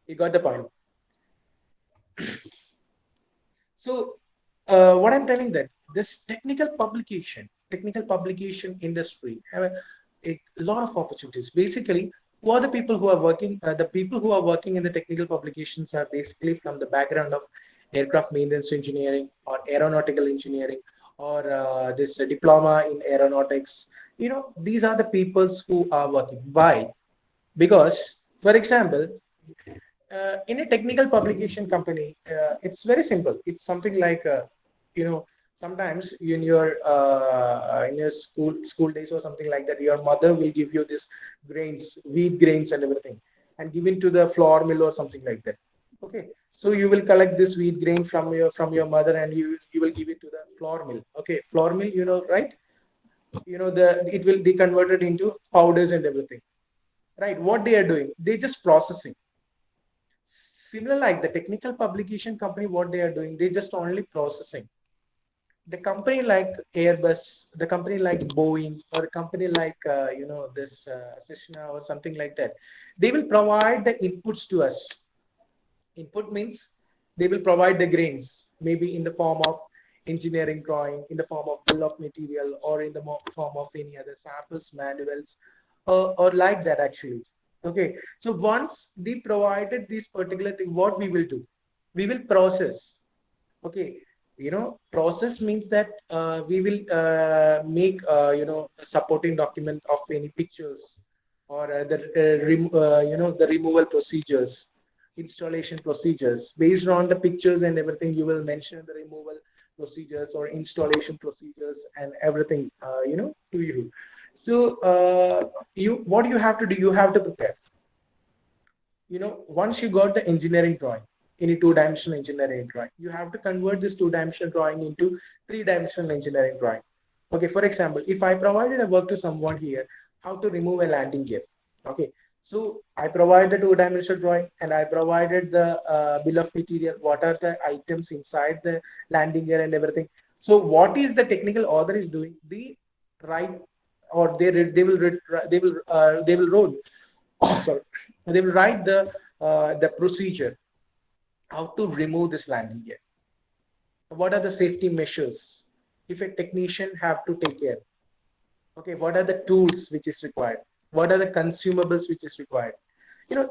You got the point. So what I'm telling that this technical publication industry have a lot of opportunities. Basically, who are the people who are working? The people who are working in the technical publications are basically from the background of aircraft maintenance engineering or aeronautical engineering or this diploma in aeronautics. These are the peoples who are working. Why? Because, for example, in a technical publication company, it's very simple. It's something like sometimes in your school days or something like that, your mother will give you this grains, wheat grains and everything, and give it to the flour mill or something like that. Okay, so you will collect this wheat grain from your mother, and you will give it to the flour mill. Okay, flour mill, right? It will be converted into powders and everything, right? What they are doing, they just processing. Similar like the technical publication company, what they are doing, they just only processing. The company like Airbus, the company like Boeing, or a company like this Cessna or something like that, they will provide the inputs to us. Input means they will provide the grains, maybe in the form of engineering drawing, in the form of bill of material, or in the form of any other samples, manuals, or like that actually. Okay, so once they provided this particular thing, what we will do? We will process. Okay, process means that we will make a supporting document of any pictures, or the removal procedures, installation procedures. Based on the pictures and everything, you will mention the removal procedures or installation procedures and everything to you. So what you have to do, you have to prepare. Once you got the engineering drawing, any two-dimensional engineering drawing, you have to convert this two-dimensional drawing into three-dimensional engineering drawing. Okay, for example, if I provided a work to someone here, how to remove a landing gear. Okay, So I provide the two-dimensional drawing, and I provided the bill of material, what are the items inside the landing gear and everything. So what is the technical author is doing? They write, or they will roll. Sorry, they will write the procedure how to remove this landing gear. What are the safety measures if a technician have to take care? Okay, what are the tools which is required? What are the consumables which is required?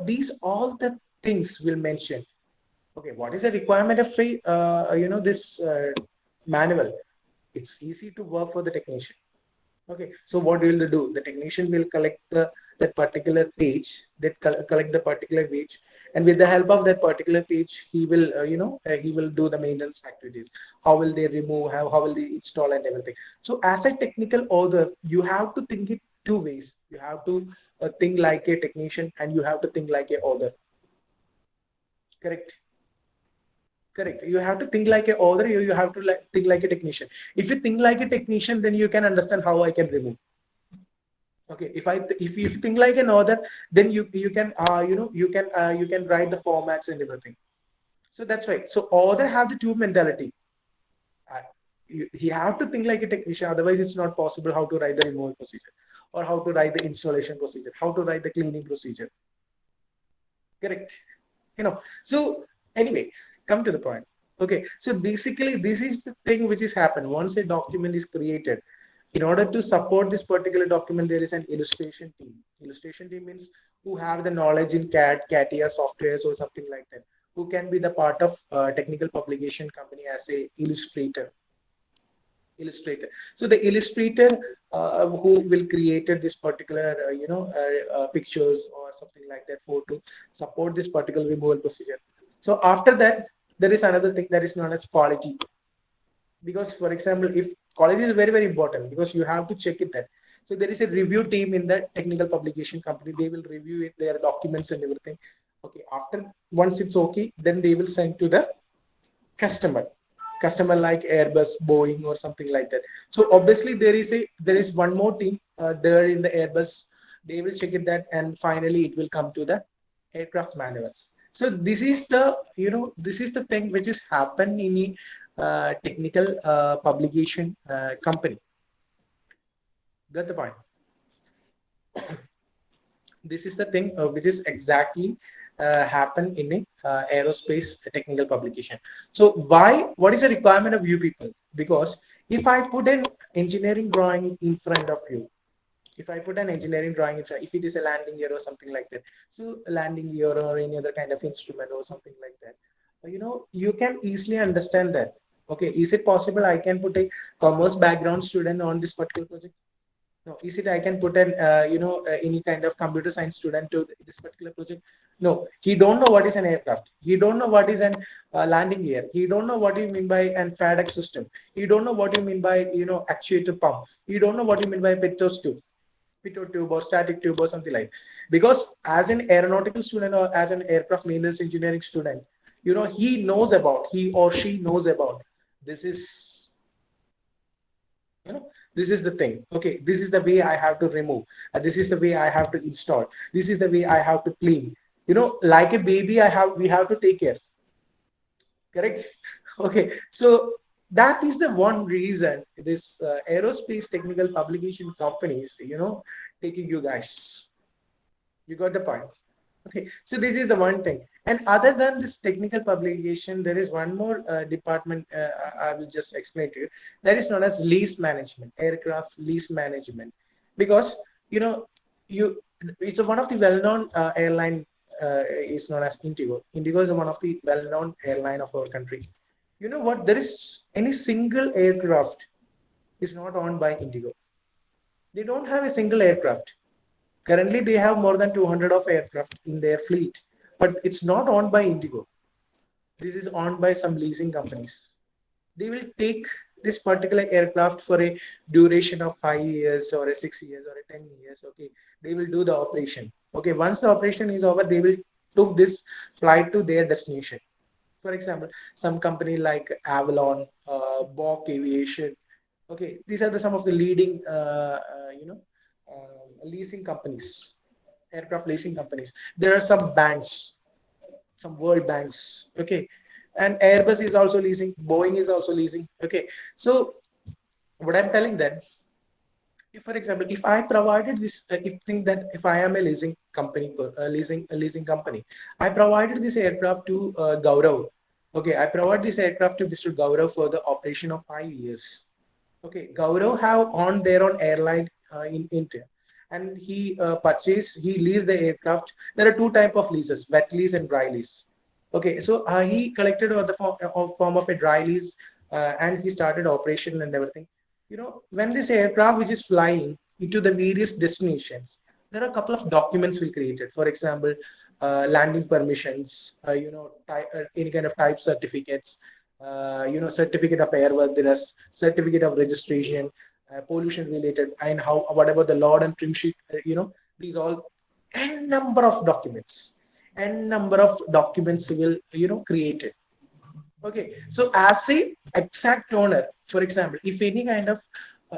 These all the things will mention. Okay, what is the requirement of this manual? It's easy to work for the technician. Okay, so what will they do? The technician will collect that particular page, collect the particular page, and with the help of that particular page, he will do the maintenance activities. How will they remove? How will they install and everything? So as a technical author, you have to think it two ways. You have to think like a technician, and you have to think like a author. Correct. Correct. You have to think like a author. You have to think like a technician. If you think like a technician, then you can understand how I can remove. Okay, if you think like an author, then you can you can write the formats and everything. So that's right. So author have the two mentality. uh, he have to think like a technician, otherwise it's not possible how to write the removal procedure, or how to write the installation procedure, how to write the cleaning procedure. Correct. So anyway, come to the point. Okay, so basically this is the thing which is happened once a document is created. In order to support this particular document, there is an illustration team. Illustration team means who have the knowledge in CAD, CATIA softwares or something like that, who can be the part of technical publication company as a illustrator. So the illustrator who will create this particular pictures or something like that for to support this particular removal procedure. So after that, there is another thing that is known as quality. Because for example, if quality is very very important, because you have to check it that. So there is a review team in the technical publication company. They will review it, their documents and everything. Okay, after once it's okay, then they will send to the customer like Airbus, Boeing, or something like that. So obviously there is one more team there in the Airbus. They will check it that, and finally it will come to the aircraft manuals. So this is the this is the thing which is happen in a technical publication company. Got the point? This is the thing which is exactly happen in a aerospace technical publication. So what is the requirement of you people? Because if I put an engineering drawing in front of you, if I put an engineering drawing in front, if it is a landing gear or something like that, so a landing gear or any other kind of instrument or something like that, you can easily understand that. Okay, is it possible I can put a commerce background student on this particular project? No. Is it I can put an any kind of computer science student to this particular project? No. He don't know what is an aircraft. He don't know what is an landing gear. He don't know what you mean by an FADX system. He don't know what you mean by actuator pump. He don't know what you mean by pitot tube or static tube or something like. Because as an aeronautical student or as an aircraft maintenance engineering student, he or she knows about this is this is the thing. Okay, this is the way I have to remove, this is the way I have to install, this is the way I have to clean. Like a baby, we have to take care. Correct. Okay, so that is the one reason this aerospace technical publication companies taking you guys. You got the point. Okay, so this is the one thing. And other than this technical publication, there is one more department I will just explain to you. That is known as lease management, aircraft lease management. Because you it's one of the well-known airline is known as Indigo. Indigo is one of the well-known airline of our country. You know what? There is any single aircraft is not owned by Indigo. They don't have a single aircraft. Currently, they have more than 200 of aircraft in their fleet, but it's not owned by Indigo. This is owned by some leasing companies. They will take this particular aircraft for a duration of 5 years or a 6 years or a 10 years. Okay, they will do the operation. Okay, once the operation is over, they will took this flight to their destination. For example, some company like Avalon, Bok Aviation. Okay, these are some of the leading, leasing companies, aircraft leasing companies. There are some banks, some world banks. Okay, and Airbus is also leasing, Boeing is also leasing. Okay, so what I'm telling them, if for example, if I provided this, if think that if I am a leasing company, a leasing company, I provided this aircraft to Gaurav. Okay, I provide this aircraft to Mr. Gaurav for the operation of 5 years. Okay, Gaurav have on their own airline in India, and he leased the aircraft. There are two type of leases: wet lease and dry lease. Okay, so he collected the form of a dry lease, and he started operation and everything. When this aircraft which is flying into the various destinations, there are a couple of documents will created. For example, landing permissions, any kind of type certificates, certificate of airworthiness, certificate of registration, pollution related, and how whatever the load and trim sheet, these all n number of documents, will created. Okay, so as a exact owner, for example, if any kind of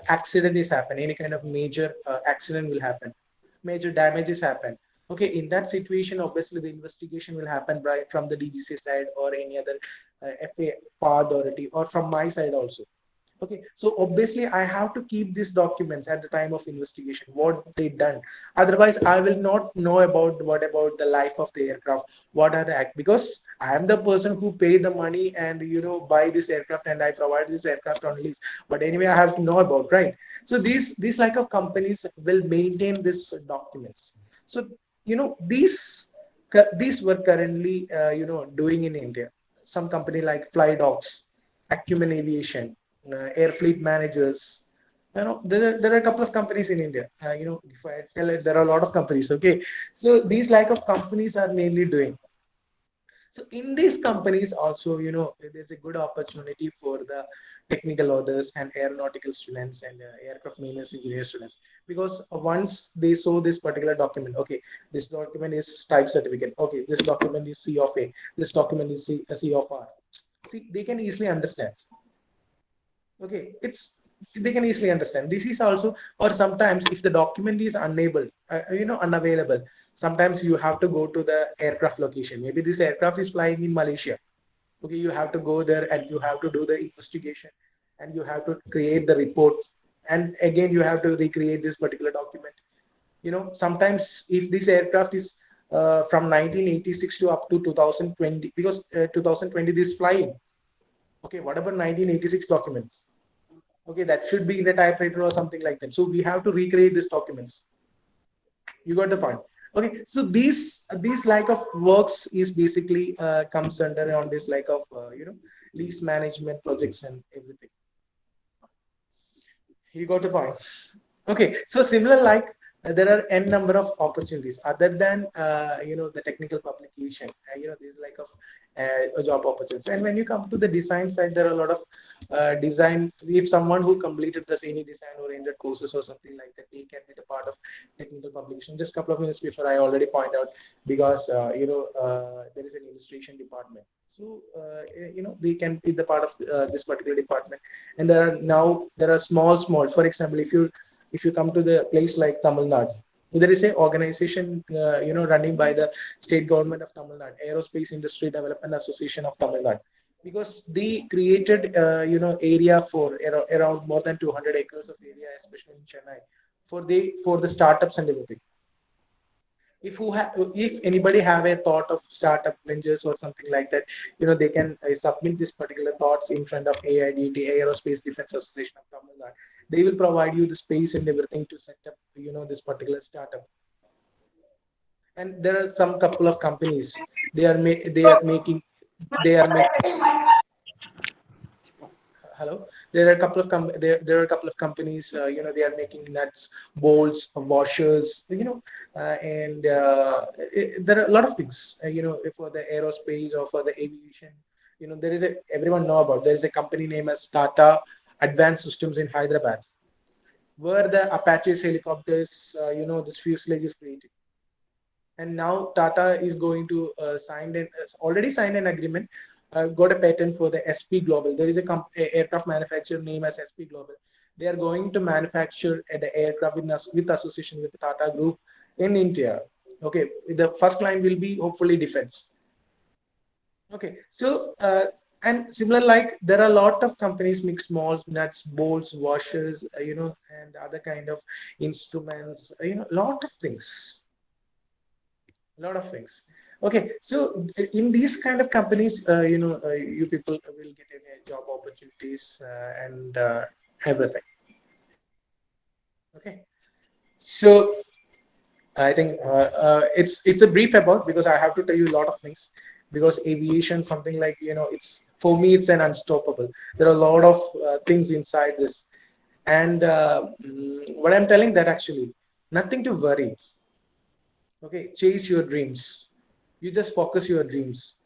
accident is happen, any kind of major accident will happen, major damages happen. Okay, in that situation, obviously the investigation will happen right from the DGC side or any other FA authority, or from my side also. Okay, so obviously I have to keep these documents at the time of investigation, what they done. Otherwise, I will not know about what about the life of the aircraft, what are the act, because I am the person who pay the money and buy this aircraft, and I provide this aircraft on lease. But anyway, I have to know about, right? So these like of companies will maintain these documents. So these were currently doing in India. Some company like FlyDocs, Acumen Aviation, Air Fleet Managers. There are a couple of companies in India. If I tell it, there are a lot of companies. Okay, so these like of companies are mainly doing. So in these companies also, there's a good opportunity for the technical authors and aeronautical students and aircraft maintenance engineer students, because once they saw this particular document, okay, this document is type certificate. Okay, this document is C of A. This document is C of R. See, they can easily understand. Okay, they can easily understand. This is also, or sometimes if the document is unavailable, sometimes you have to go to the aircraft location. Maybe this aircraft is flying in Malaysia. Okay, you have to go there and you have to do the investigation, and you have to create the report, and again you have to recreate this particular document. Sometimes if this aircraft is from 1986 to up to 2020, because 2020 this flying. Okay, whatever 1986 document, okay, that should be in the typewriter or something like that. So we have to recreate these documents. You got the point. Okay, so these like of works is basically comes under on this like of lease management projects and everything. You got the point. Okay, so similar like there are n number of opportunities other than the technical publication. These like of job opportunities. And when you come to the design side, there are a lot of design. If someone who completed this any design oriented courses or something like that, they can be the part of technical publication. Just a couple of minutes before, I already point out, because there is an illustration department. So we can be the part of this particular department. And there are small. For example, if you come to the place like Tamil Nadu, there is a organization running by the state government of Tamil Nadu, Aerospace Industry Development Association of Tamil Nadu, because they created area for around more than 200 acres of area, especially in Chennai, for the startups and everything. If anybody have a thought of startup ventures or something like that, they can submit this particular thoughts in front of AIDT, Aerospace Defense Association of Tamil Nadu. They will provide you the space and everything to set up this particular startup. And there are some couple of companies, they are making hello, there are a couple of there are a couple of companies, they are making nuts, bolts, washers, and there are a lot of things, for the aerospace or for the aviation. There is everyone know about, there is a company named as Tata Advanced Systems in Hyderabad, where the Apache helicopters, this fuselage is created. And now Tata is going to already signed an agreement, got a patent for the SP Global. There is a aircraft manufacturer named as SP Global. They are going to manufacture the aircraft with association with the Tata Group in India. Okay, the first client will be hopefully defense. Okay, so and similar, like there are a lot of companies make small nuts, bolts, washers, and other kind of instruments, lot of things, Okay, so in these kind of companies, you people will get any job opportunities and everything. Okay, so I think it's a brief about, because I have to tell you a lot of things, because aviation, something like, it's for me, it's an unstoppable. There are a lot of things inside this, and what I'm telling, that actually nothing to worry. Okay, chase your dreams. You just focus your dreams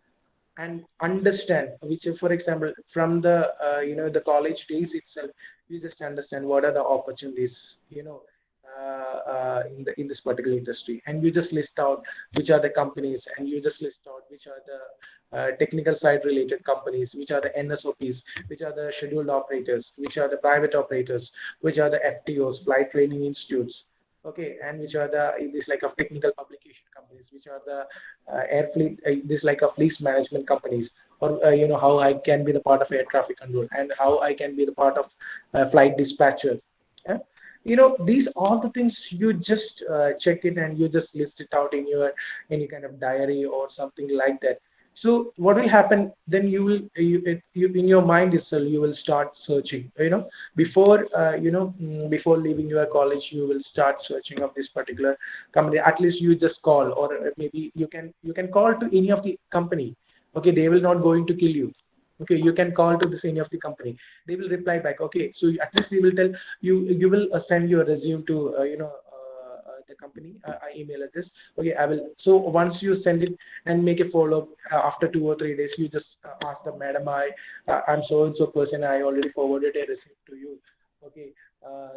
and understand, which, for example, from the the college days itself, you just understand what are the opportunities, in this particular industry, and you just list out which are the companies, and you just list out which are the technical side related companies, which are the NSOPs, which are the scheduled operators, which are the private operators, which are the FTOs, flight training institutes. Okay, and which are this like of technical publication companies, which are the air fleet, this like of lease management companies, or how I can be the part of air traffic control, and how I can be the part of flight dispatcher. Yeah? These all the things, you just check it, and you just list it out in your any kind of diary or something like that. So what will happen then, you in your mind itself, you will start searching, before before leaving your college, you will start searching of this particular company. At least you just call, or maybe you can call to any of the company. Okay, they will not going to kill you. Okay, you can call to this any of the company, they will reply back. Okay, so at least they will tell you will send your resume to the company email address. Okay, I will. So once you send it and make a follow up, after 2 or 3 days, you just ask the madam, I'm so and so person, I already forwarded a resume to you. Okay,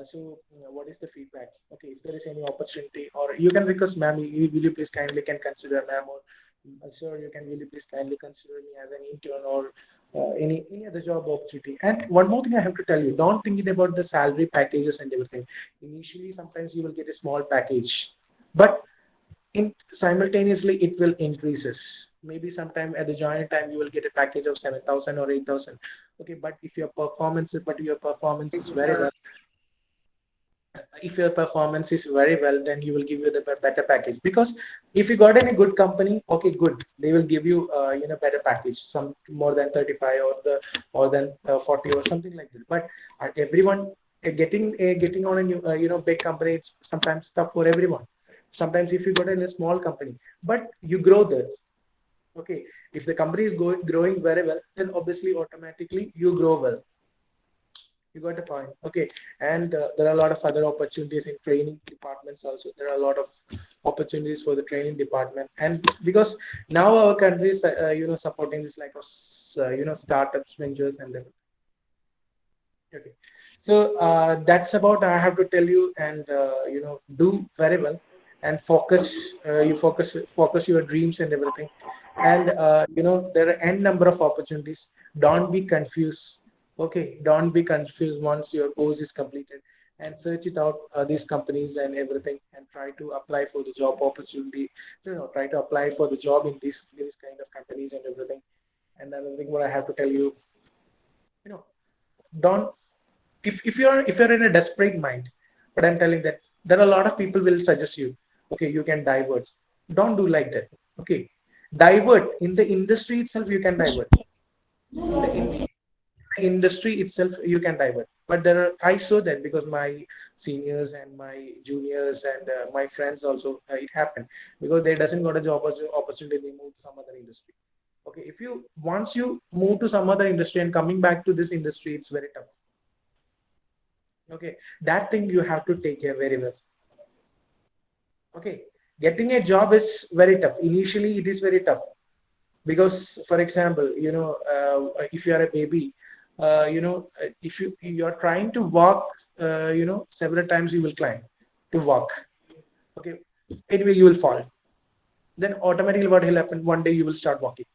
so what is the feedback? Okay, if there is any opportunity, or you can request, ma'am, will you please kindly can consider, ma'am, or sir, you can really please kindly consider me as an intern, or any other job opportunity. And one more thing I have to tell you, don't think it about the salary packages and everything. Initially, sometimes you will get a small package, but in simultaneously it will increases. Maybe sometime at the joining time you will get a package of 7,000 or 8,000. Okay, but your performance is very well. If your performance is very well, then you will give you the better package, because if you got in a good company, okay, good, they will give you better package, some more than 35, or the more than 40 or something like that. But everyone getting on a new big company, it's sometimes tough for everyone. Sometimes if you got in a small company, but you grow there. Okay, if the company is growing very well, then obviously automatically you grow well. You got the point. Okay, and there are a lot of other opportunities in training departments also. There are a lot of opportunities for the training department, and because now our country is supporting this like of startups, ventures, and then. Okay, so that's about I have to tell you, and do very well, and focus. You focus your dreams and everything, and there are n number of opportunities. Don't be confused. Okay, don't be confused once your course is completed, and search it out, these companies and everything, and try to apply for the job opportunity. Try to apply for the job in these kind of companies and everything. And another thing, what I have to tell you, you know don't if you're in a desperate mind, but I'm telling that there are a lot of people will suggest you, okay, you can divert. Don't do like that. Okay, divert in the industry itself, you can divert in the industry itself, you can divert. But there are, I saw that, because my seniors and my juniors and my friends also, it happened, because they doesn't got a job opportunity, they move to some other industry. Okay, if you once you move to some other industry and coming back to this industry, it's very tough. Okay, that thing you have to take care very well. Okay, getting a job is very tough. Initially it is very tough, because for example, if you are a baby, if you're trying to walk, several times you will climb to walk. Okay, anyway you will fall, then automatically what will happen, one day you will start walking.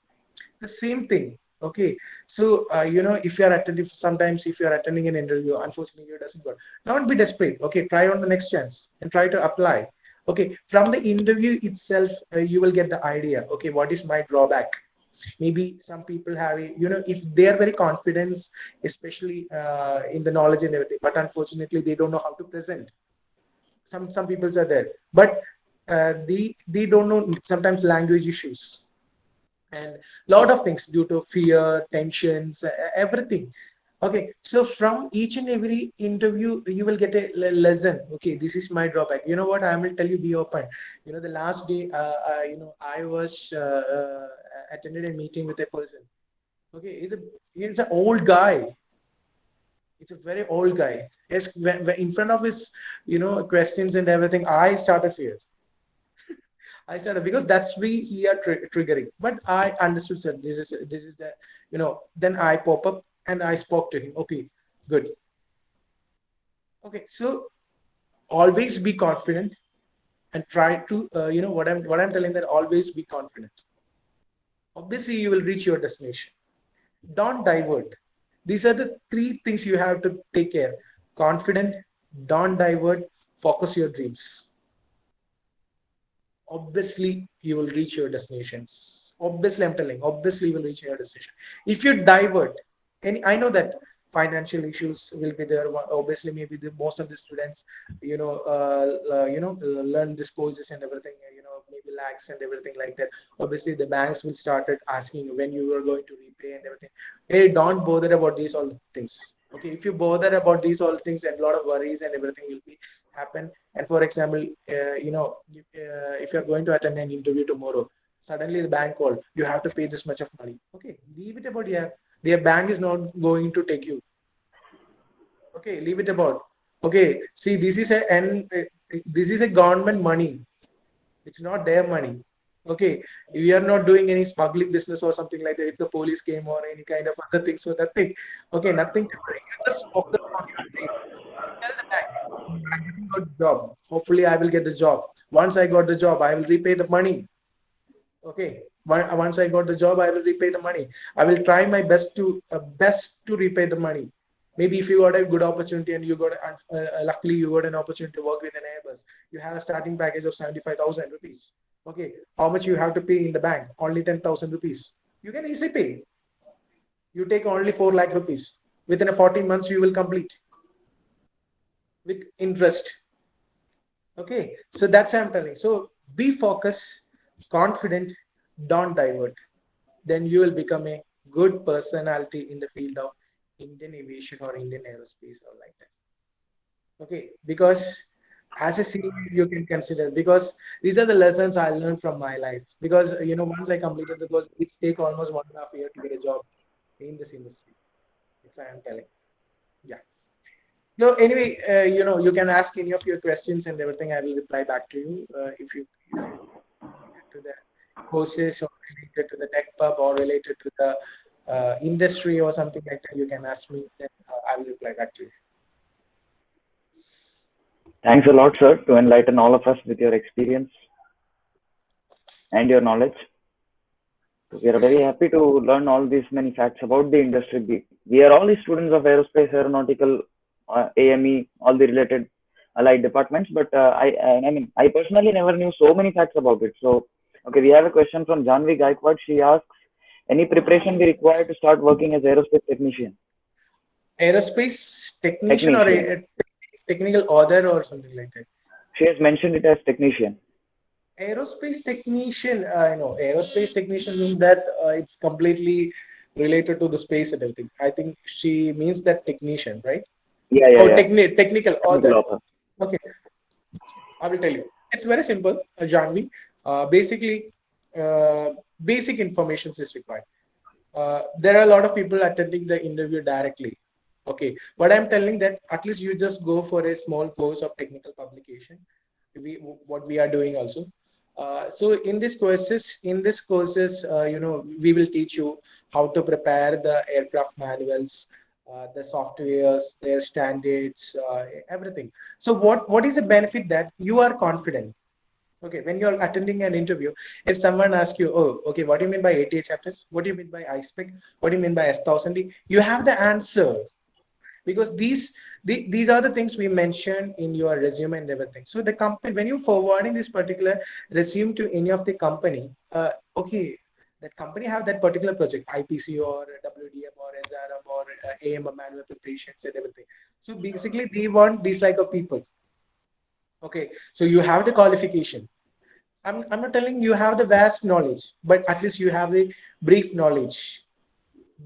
The same thing. Okay, so if you are attending, sometimes if you are attending an interview, unfortunately it doesn't work, don't be desperate. Okay, try on the next chance and try to apply. Okay, from the interview itself, you will get the idea. Okay, what is my drawback? Maybe some people have, if they are very confident, especially in the knowledge and everything, but unfortunately they don't know how to present. Some people are there, but they don't know sometimes language issues and lot of things due to fear, tensions, everything. Okay, so from each and every interview, you will get a lesson. Okay, this is my drawback. You know what? I will tell you, be open. The last day, I was attended a meeting with a person. Okay, he's an old guy. It's a very old guy. Yes, in front of his, questions and everything, I started fear. I started because that's we here triggering. But I understood, sir. This is the, Then I pop up and I spoke to him. Okay, good. Okay, so always be confident and try to, what I'm telling, that always be confident. Obviously, you will reach your destination. Don't divert. These are the three things you have to take care. Confident, don't divert, focus your dreams. Obviously you will reach your destinations. Obviously, I'm telling, obviously you will reach your destination. If you divert, and I know that financial issues will be there. Obviously, maybe most of the students, learn these courses and everything, maybe lakhs and everything like that. Obviously, the banks will started asking when you are going to repay and everything. Hey, don't bother about these all things. Okay, if you bother about these all things, and a lot of worries and everything will be happen. And for example, if you're going to attend an interview tomorrow, suddenly the bank called, you have to pay this much of money. Okay, leave it about here. Their bank is not going to take you. Okay, leave it about. Okay, see, this is a government money. It's not their money. Okay, we are not doing any smuggling business or something like that. If the police came or any kind of other things, so nothing. Okay, nothing to worry. You just focus on your dream. Tell the bank, I'm getting a job. Hopefully, I will get the job. Once I got the job, I will repay the money. Okay. Once I got the job, I will repay the money. I will try my best to repay the money. Maybe if you got a good opportunity and you got luckily you got an opportunity to work with an Airbus, you have a starting package of 75,000 rupees. Okay, how much you have to pay in the bank? Only 10,000 rupees. You can easily pay. You take only 4 lakh rupees. Within a 14 months, you will complete with interest. Okay, so that's what I'm telling. So be focused, confident, don't divert. Then you will become a good personality in the field of Indian aviation or Indian aerospace or like that. Okay, because as a senior, you can consider, because these are the lessons I learned from my life. Because once I completed the course, it's take almost 1.5 years to get a job in this industry. That's what I'm telling. Yeah. So anyway, you can ask any of your questions and everything. I will reply back to you. If you related to the courses or related to the tech pub or related to the industry or something like that, you can ask me. Then I will reply back to you. Thanks a lot, sir, to enlighten all of us with your experience and your knowledge. We are very happy to learn all these many facts about the industry. We are all the students of aerospace, aeronautical, AME, all the related allied departments. But I personally never knew so many facts about it. So, okay, we have a question from Janvi Gaikwad. She asks, any preparation be required to start working as aerospace technician? Aerospace technician or a technical author or something like that? She has mentioned it as technician. Aerospace technician, aerospace technician means that it's completely related to the space and everything. I think she means that technician, right? Yeah. Technical author. Okay, I will tell you. It's very simple, Janvi. Basically, basic information is required. There are a lot of people attending the interview directly. Okay, but I'm telling that at least you just go for a small course of technical publication. What we are doing also. So in these courses, we will teach you how to prepare the aircraft manuals, the softwares, their standards, everything. So what is the benefit that you are confident? Okay, when you're attending an interview, if someone asks you, oh, okay, what do you mean by ATA chapters? What do you mean by ISPEC? What do you mean by S1000D? You have the answer, because These are the things we mentioned in your resume and everything. So the company, when you forwarding this particular resume to any of the company, okay, that company have that particular project, IPC or WDM or SRM or AM manual preparations and everything. So basically, they want these like of people. Okay, so you have the qualification. I'm not telling you have the vast knowledge, but at least you have the brief knowledge.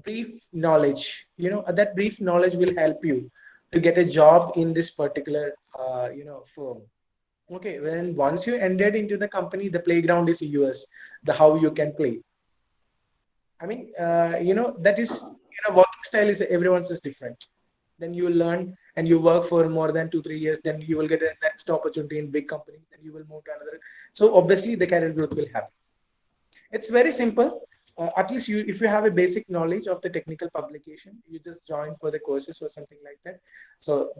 Brief knowledge, that brief knowledge will help you to get a job in this particular, firm. Okay, when once you entered into the company, the playground is yours. The how you can play. I mean, that is, working style is everyone's is different. Then you learn and you work for more than 2 3 years. Then you will get a next opportunity in big company. Then you will move to another. So obviously, the career growth will happen. It's very simple. At least if you have a basic knowledge of the technical publication, you just join for the courses or something like that. So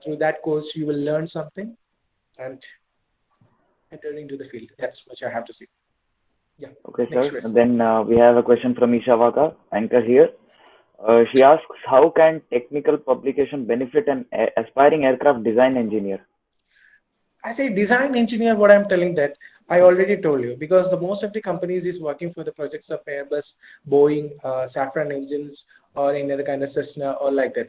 through that course, you will learn something and enter into the field. That's what I have to say. Yeah. Okay, Next sir. question. Then we have a question from Isha Vaka, anchor here. She asks, how can technical publication benefit an aspiring aircraft design engineer? As a design engineer, what I'm telling that I already told you, because the most of the companies is working for the projects of Airbus, Boeing, Safran engines, or any other kind of Cessna or like that.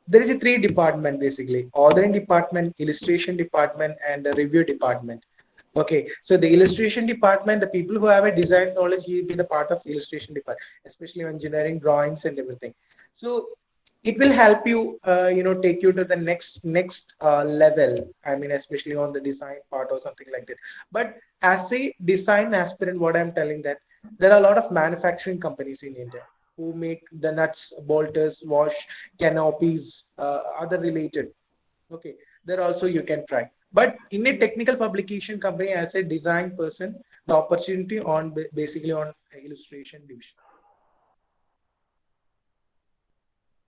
There is a three department basically: authoring department, illustration department, and the review department. Okay, so the illustration department, the people who have a design knowledge, he will be the part of illustration department, especially engineering drawings and everything. So it will help you, take you to the next level. I mean, especially on the design part or something like that. But as a design aspirant, what I'm telling that there are a lot of manufacturing companies in India who make the nuts, bolters, wash, canopies, other related. Okay, there also you can try. But in a technical publication company, as a design person, the opportunity on basically on illustration division.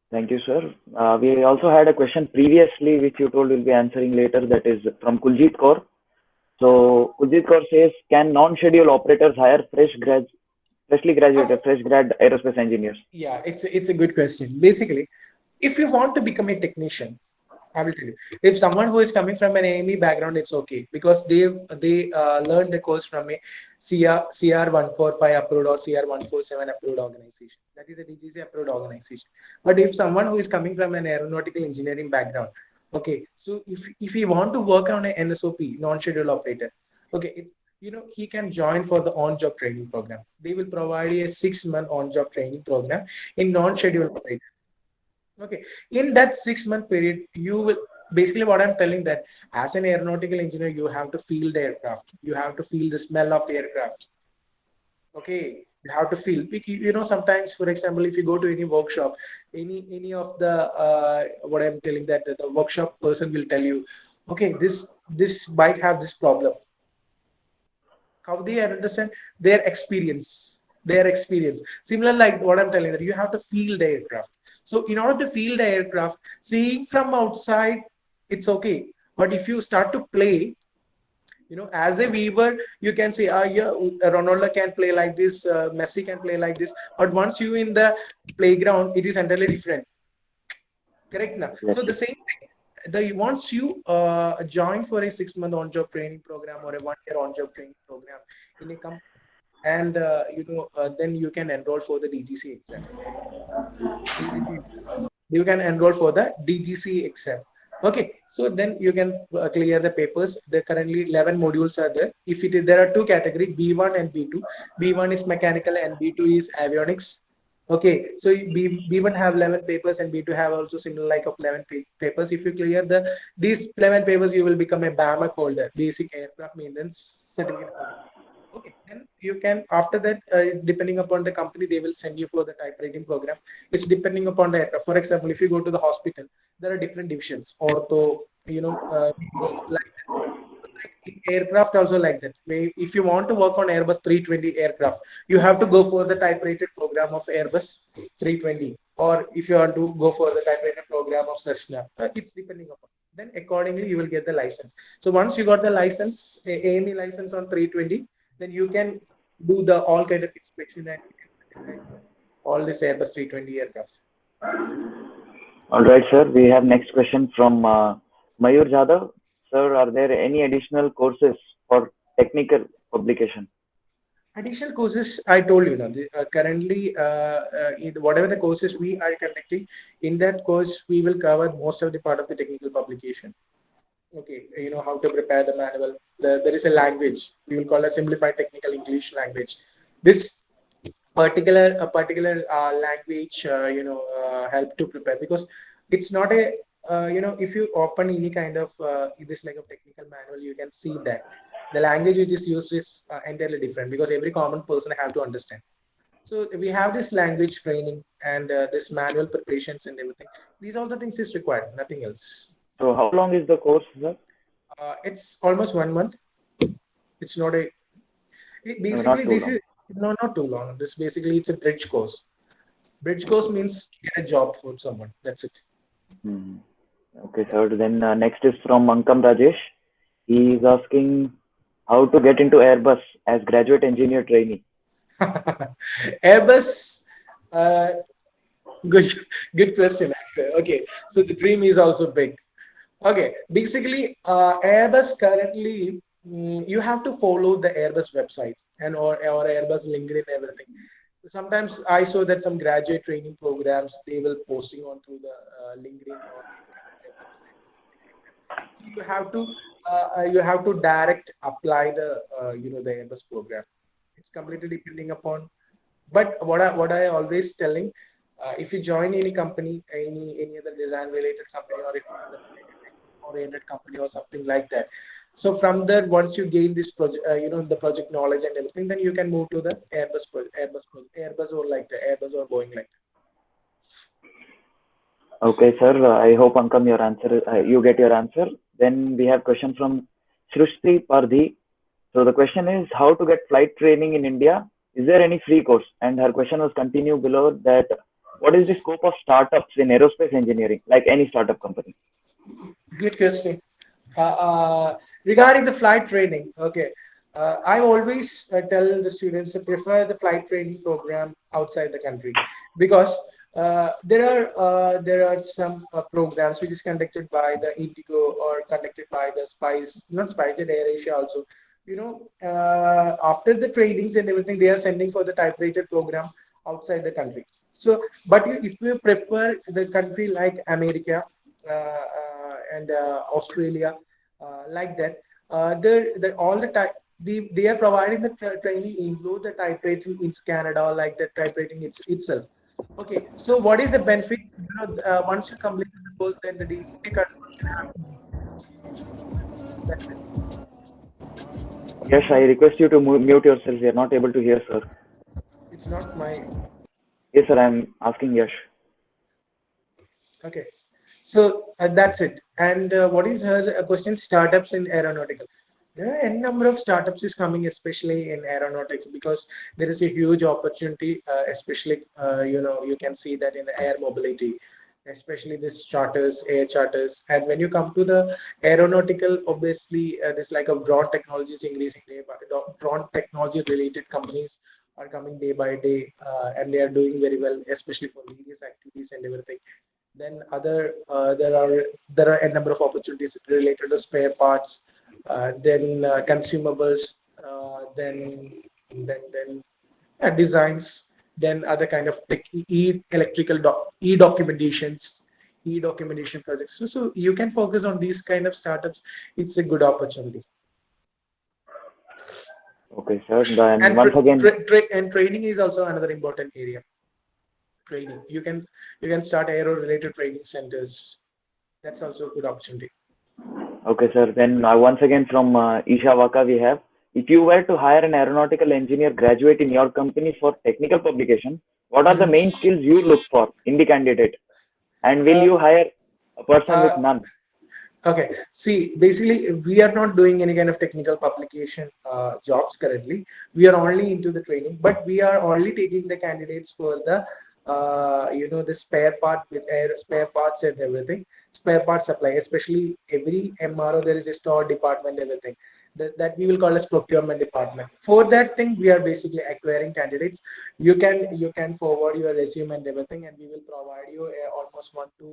Thank you, sir. We also had a question previously, which you told we'll be answering later. That is from Kuljit Kaur. So Kuljit Kaur says, can non-schedule operators hire freshly graduated, fresh grad aerospace engineers? Yeah, it's a good question. Basically, if you want to become a technician, I will tell you. If someone who is coming from an AME background, it's okay because they learned the course from a CR 145 approved or CR 147 approved organization. That is a DGC approved organization. But if someone who is coming from an aeronautical engineering background, okay, so if he want to work on an NSOP, non-schedule operator, okay, he can join for the on-job training program. They will provide a 6-month on-job training program in non-schedule operator. Okay, in that 6-month period, you will basically what I'm telling that as an aeronautical engineer, you have to feel the aircraft, you have to feel the smell of the aircraft. Okay, you have to feel. Sometimes, for example, if you go to any workshop, any of the what I'm telling that the workshop person will tell you, okay, this might have this problem. How they understand their experience. Similar like what I'm telling that you have to feel the aircraft. So in order to feel the aircraft, seeing from outside, it's okay. But if you start to play, as a viewer, you can say, yeah, Ronaldo can play like this, Messi can play like this. But once you in the playground, it is entirely different. Correct now. Yes, So the sir. same thing. Once you join for a 6-month on-job training program or a 1-year on-job training program in a company, and then you can enroll for the DGC exam. You can enroll for the DGC exam. Okay, so then you can clear the papers. There currently 11 modules are there. There are two categories, B1 and B2. B1 is mechanical and B2 is avionics. Okay, so B1 have 11 papers and B2 have also similar like of 11 papers. If you clear these 11 papers, you will become a BAMAC holder, basic aircraft maintenance certificate holder. Okay, then you can after that, depending upon the company, they will send you for the typewriting program. It's depending upon the aircraft. For example, if you go to the hospital, there are different divisions. Ortho, like aircraft also like that. If you want to work on Airbus 320 aircraft, you have to go for the type-rated program of Airbus 320. Or if you want to go for the type-rated program of Cessna, it's depending upon. Then accordingly, you will get the license. So once you got the license, AME license on 320, then you can do the all kind of inspection and all this Airbus 320 aircraft. All right, sir. We have next question from Mayur Jadhav. Sir, are there any additional courses for technical publication? Additional courses, I told you now. Currently, whatever the courses we are conducting, in that course we will cover most of the part of the technical publication. Okay, you know how to prepare the manual. There is a language we will call a simplified technical English language. This particular language, help to prepare, because it's not a if you open any kind of this like a technical manual, you can see that the language which is used is entirely different, because every common person have to understand. So we have this language training and this manual preparations and everything. These all the things is required, nothing else. So, how long is the course, sir? It's almost 1 month. It's not a No, basically not too this long. is no, not too long. This basically it's a bridge course. Bridge course means get a job for someone. That's it. Hmm. Okay, sir. Then next is from Ankam Rajesh. He is asking how to get into Airbus as graduate engineer trainee. Airbus, uh, good, good question. Actually. Okay, so the dream is also big. Okay, basically, Airbus currently, you have to follow the Airbus website and or Airbus LinkedIn, everything. Sometimes I saw that some graduate training programs they will posting onto the LinkedIn or any kind of their website or something like that. So you have to direct apply the the Airbus program. It's completely depending upon. But what I always telling, if you join any company, any other design related company, or if any other related oriented company or something like that. So from there, once you gain this project, the project knowledge and everything, then you can move to the Airbus or like the Airbus or Boeing like Okay, sir. I hope Ankam your answer you get your answer. Then we have question from Srushti Pardhi. So the question is how to get flight training in India. Is there any free course? And her question was continue below that. What is the scope of startups in aerospace engineering, like any startup company? that. Good question. Regarding the flight training, okay. I always tell the students to prefer the flight training program outside the country, because there are some programs which is conducted by the Indigo or conducted by the Spice, not Spice and AirAsia also. After the trainings and everything, they are sending for the type-rated program outside the country. So, but if you prefer the country like America and Australia, like that, all the type they are providing the training include the type rating in Canada, like the type rating itself. Okay, so what is the benefit? Once you complete the course, then the DCA conversion happens. That's it. Yes, I request you to mute yourself. We are not able to hear, sir. It's not my Yes, sir. I'm asking Yash. okay. So that's it. And what is her question? Startups in aeronautical. There are n number of startups is coming, especially in aeronautics, because there is a huge opportunity, especially you can see that in air mobility, especially this charters, air charters. And when you come to the aeronautical, obviously this like a drone technology is increasing day by drone technology related companies are coming day by day, and they are doing very well, especially for various activities and everything. Then there are a number of opportunities related to spare parts, then consumables, then designs, then other kind of e-documentation projects. So you can focus on these kind of startups. It's a good opportunity. Okay, sir. Then And once again, training is also another important area. Training. You can start aero related training centers. That's also a good opportunity. okay, sir. Then once again from Isha Waka, we have if you were to hire an aeronautical engineer graduate in your company for technical publication, what are the Mhm. main skills you look for in the candidate? And will Uh, you hire a person with uh, none? okay. See, basically, we are not doing any kind of technical publication jobs currently. We are only into the training, but we are only taking the candidates for the the spare part with air spare parts and everything, spare part supply. Especially every MRO, there is a store department, everything. That we will call as procurement department. For that thing, we are basically acquiring candidates. You can forward your resume and everything, and we will provide you almost 1 to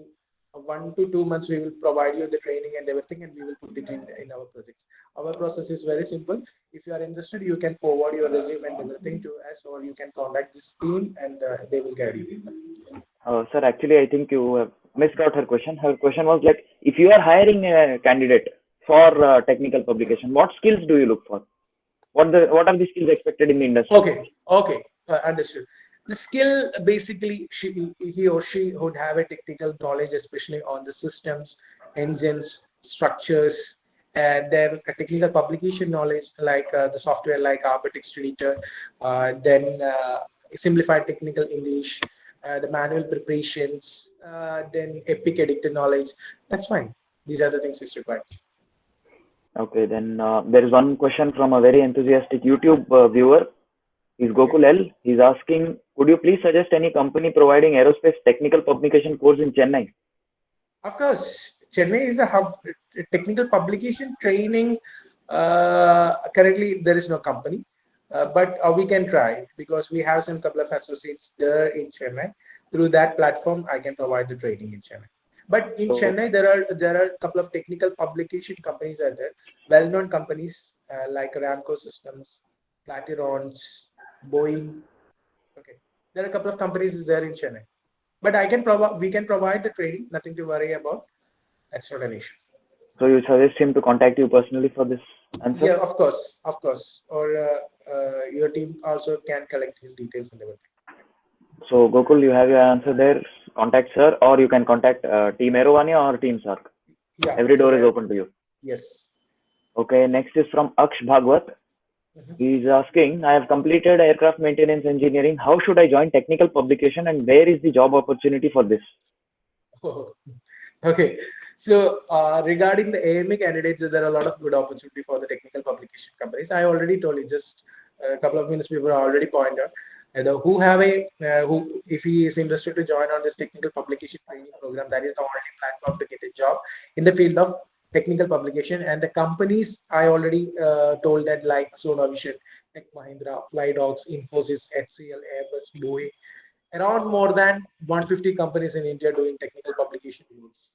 1 to 2 months we will provide you the training and everything, and we will put it in our projects. Our process is very simple. If you are interested, you can forward your resume and everything to us, or you can contact this team and they will guide you. Sir, actually, I think you missed out her question. Her question was like, if you are hiring a candidate for technical publication, what skills do you look for? What are the skills expected in the industry? Okay, understood. The skill basically he or she would have a technical knowledge, especially on the systems, engines, structures, and then a technical publication knowledge like the software like Arbortext Editor, then simplified technical English, the manual preparations, then Epic Editor knowledge. That's fine. These are the things is required. Okay, then there is one question from a very enthusiastic YouTube viewer. He's Gokul L. He's asking, could you please suggest any company providing aerospace technical publication course in Chennai? Of course, Chennai is the hub. Technical publication training. Currently, there is no company, but we can try because we have some couple of associates there in Chennai. Through that platform, I can provide the training in Chennai. But in Chennai, there are a couple of technical publication companies are there, well-known companies like Ramco Systems, Platirons, Boeing. Okay, there are a couple of companies there in Chennai. But I can provide. We can provide the training. Nothing to worry about. That's not an issue. So you suggest him to contact you personally for this answer? Yeah, of course. Or your team also can collect his details and everything. So Gokul, you have your answer there. Contact sir, or you can contact Team Aerovania or Team SARC. Yeah. Every door is open to you. Yes. Okay, next is from Aksh Bhagwat. He's asking, I have completed aircraft maintenance engineering. How should I join technical publication and where is the job opportunity for this? Oh, okay. So regarding the AME candidates, there are a lot of good opportunity for the technical publication companies. I already told you just a couple of minutes before. I already pointed out who have a who if he is interested to join on this technical publication training program, that is the only platform to get a job in the field of technical publication. And the companies I already told that like Sonavision, Tech Mahindra, Flydogs, Infosys, HCL, Airbus, Boeing, around more than 150 companies in India doing technical publication roles.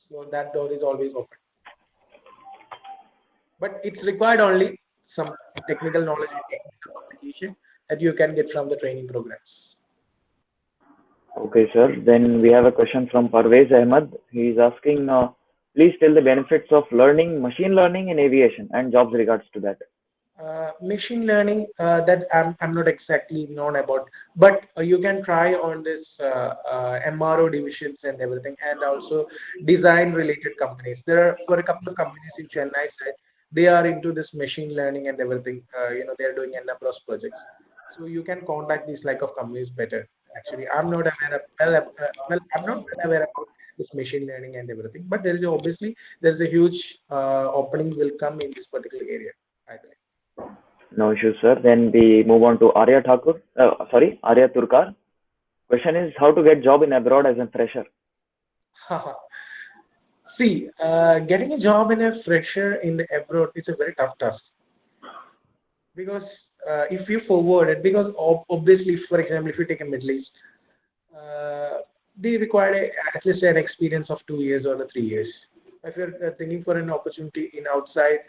So that door is always open. But it's required only some technical knowledge in technical publication that you can get from the training programs. Okay, sir. Then we have a question from Parvez Ahmed. He is asking, please tell the benefits of learning machine learning in aviation and jobs regards to that. Machine learning that I'm not exactly known about, but you can try on this MRO divisions and everything, and also design related companies. There are for a couple of companies in Chennai side, they are into this machine learning and everything. They are doing a number of projects. So you can contact these like of companies better. Actually, I'm not aware of I'm not well aware about this machine learning and everything, but there is obviously there's a huge opening will come in this particular area, I believe. No issues, sir. Then we move on to Arya Thakur. Arya Turkar. Question is how to get job in abroad as a fresher. See, getting a job in a fresher in the abroad is a very tough task. Because if you forward it, because obviously, for example, if you take a Middle East, they require at least an experience of 2 years or 3 years. If you're thinking for an opportunity in outside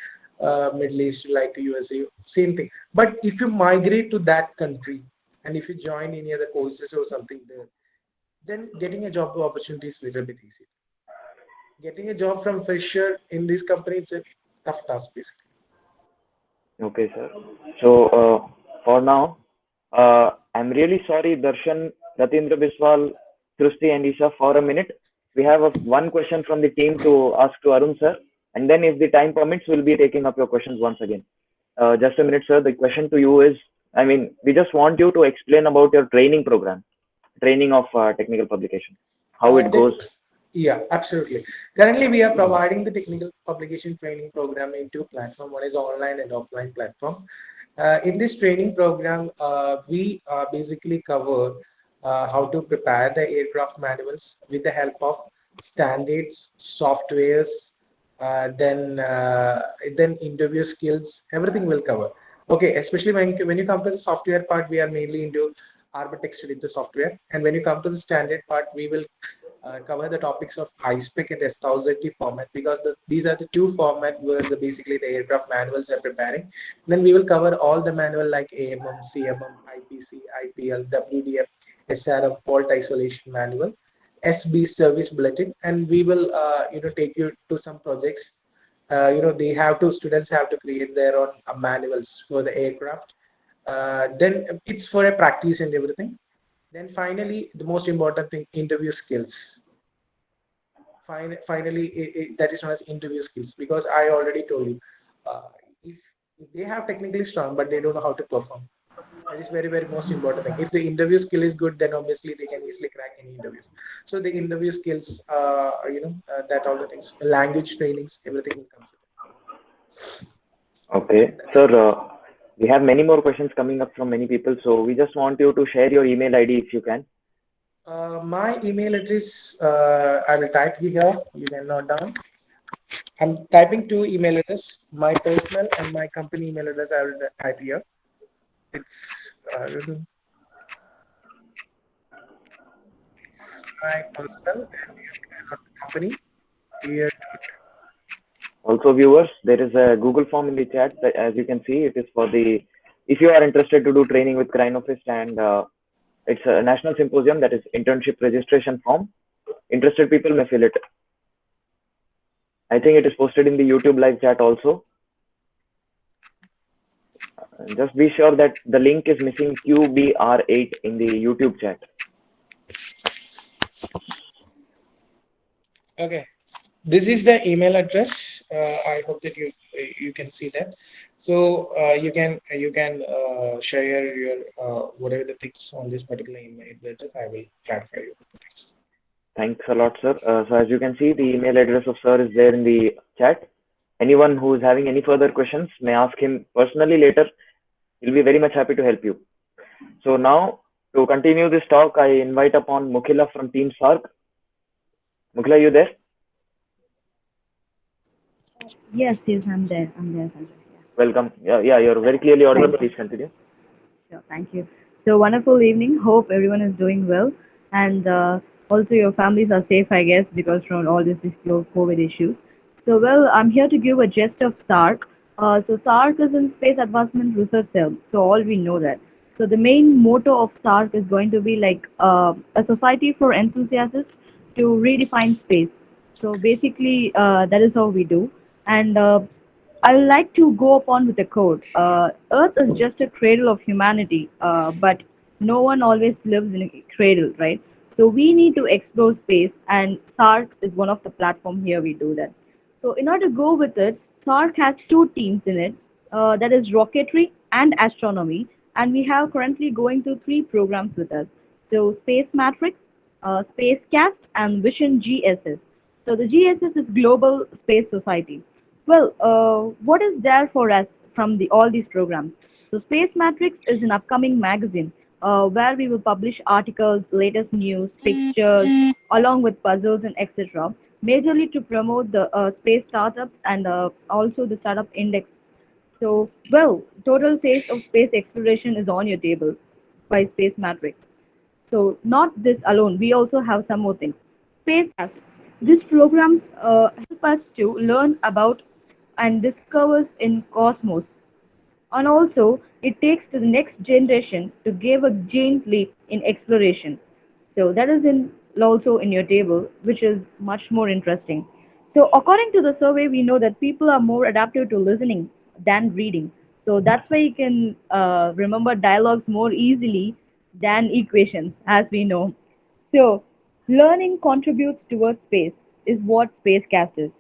Middle East like USA, same thing. But if you migrate to that country and if you join any other courses or something there, then getting a job opportunity is a little bit easy. Getting a job from fresher in this company, it's a tough task basically. Okay, sir. So for now, I'm really sorry, Darshan, Ratindra Biswal, Srusti and Isha, for a minute. We have one question from the team to ask to Arun, sir. And then if the time permits, we'll be taking up your questions once again. Just a minute, sir. The question to you is, we just want you to explain about your training program, training of technical publication, how it goes. Yeah, absolutely. Currently, we are providing the technical publication training program in two platforms. One is online and offline platform. In this training program, we basically cover how to prepare the aircraft manuals with the help of standards, softwares, then interview skills. Everything will cover. Okay, especially when you come to the software part, we are mainly into Arbortext Editor software, and when you come to the standard part, we will cover the topics of high-spec and S1000T format, because these are the two format where basically the aircraft manuals are preparing. Then we will cover all the manual like AMM, CMM, IPC, IPL, WDM, SRM, fault isolation manual, SB service bulletin, and we will take you to some projects. Students have to create their own manuals for the aircraft. Then it's for a practice and everything. Then finally, the most important thing, interview skills. Finally, that is known as interview skills, because I already told you, if they have technically strong but they don't know how to perform, that is very, very most important thing. If the interview skill is good, then obviously they can easily crack any interviews. So the interview skills, that all the things, language trainings, everything will come with it. Okay, sir, we have many more questions coming up from many people, so we just want you to share your email ID if you can. My email address, I will type here. You can note down. I'm typing two email address, my personal and my company email address. I will type here. It's my personal and company here. Also, viewers, there is a Google form in the chat that, as you can see, it is for the, if you are interested to do training with Crinofist, and it's a national symposium, that is internship registration form. Interested people may fill it. I think it is posted in the YouTube live chat also. Just be sure that the link is missing QBR8 in the YouTube chat. Okay, this is the email address. I hope that you can see that. So you can share your whatever the things on this particular email address. I will clarify you the things. Thanks a lot, sir. So as you can see, the email address of sir is there in the chat. Anyone who is having any further questions may ask him personally later. He'll be very much happy to help you. So now, to continue this talk, I invite upon Mukhila from Team SARC. Mukhila, you there? Yes, I'm there. I'm there, Sanjay. Yeah. Welcome. Yeah, you're very clearly audible. Please continue. Sure, thank you. So wonderful evening. Hope everyone is doing well, and also your families are safe, I guess, because from all this COVID issues. So well, I'm here to give a gist of SARC. So SARC is in Space Advancement Research Cell. So all we know that. So the main motto of SARC is going to be like a society for enthusiasts to redefine space. So basically, that is how we do. And I would like to go upon with a quote. Earth is just a cradle of humanity, but no one always lives in a cradle, right? So we need to explore space, and SARC is one of the platform here we do that. So in order to go with it, SARC has two teams in it, that is rocketry and astronomy, and we have currently going through three programs with us. So Space Matrix, Spacecast, and Vision GSS. So the GSS is Global Space Society. Well, what is there for us from all these programs? So Space Matrix is an upcoming magazine where we will publish articles, latest news, pictures, along with puzzles and etc. Majorly to promote the space startups and also the startup index. So, well, total taste of space exploration is on your table by Space Matrix. So, not this alone, we also have some more things. Spacecast. These programs help us to learn about and discovers in cosmos, and also it takes to the next generation to give a giant leap in exploration. So that is in also in your table, which is much more interesting. So according to the survey, we know that people are more adaptive to listening than reading. So that's why you can remember dialogues more easily than equations, as we know. So learning contributes towards space is what Spacecast is.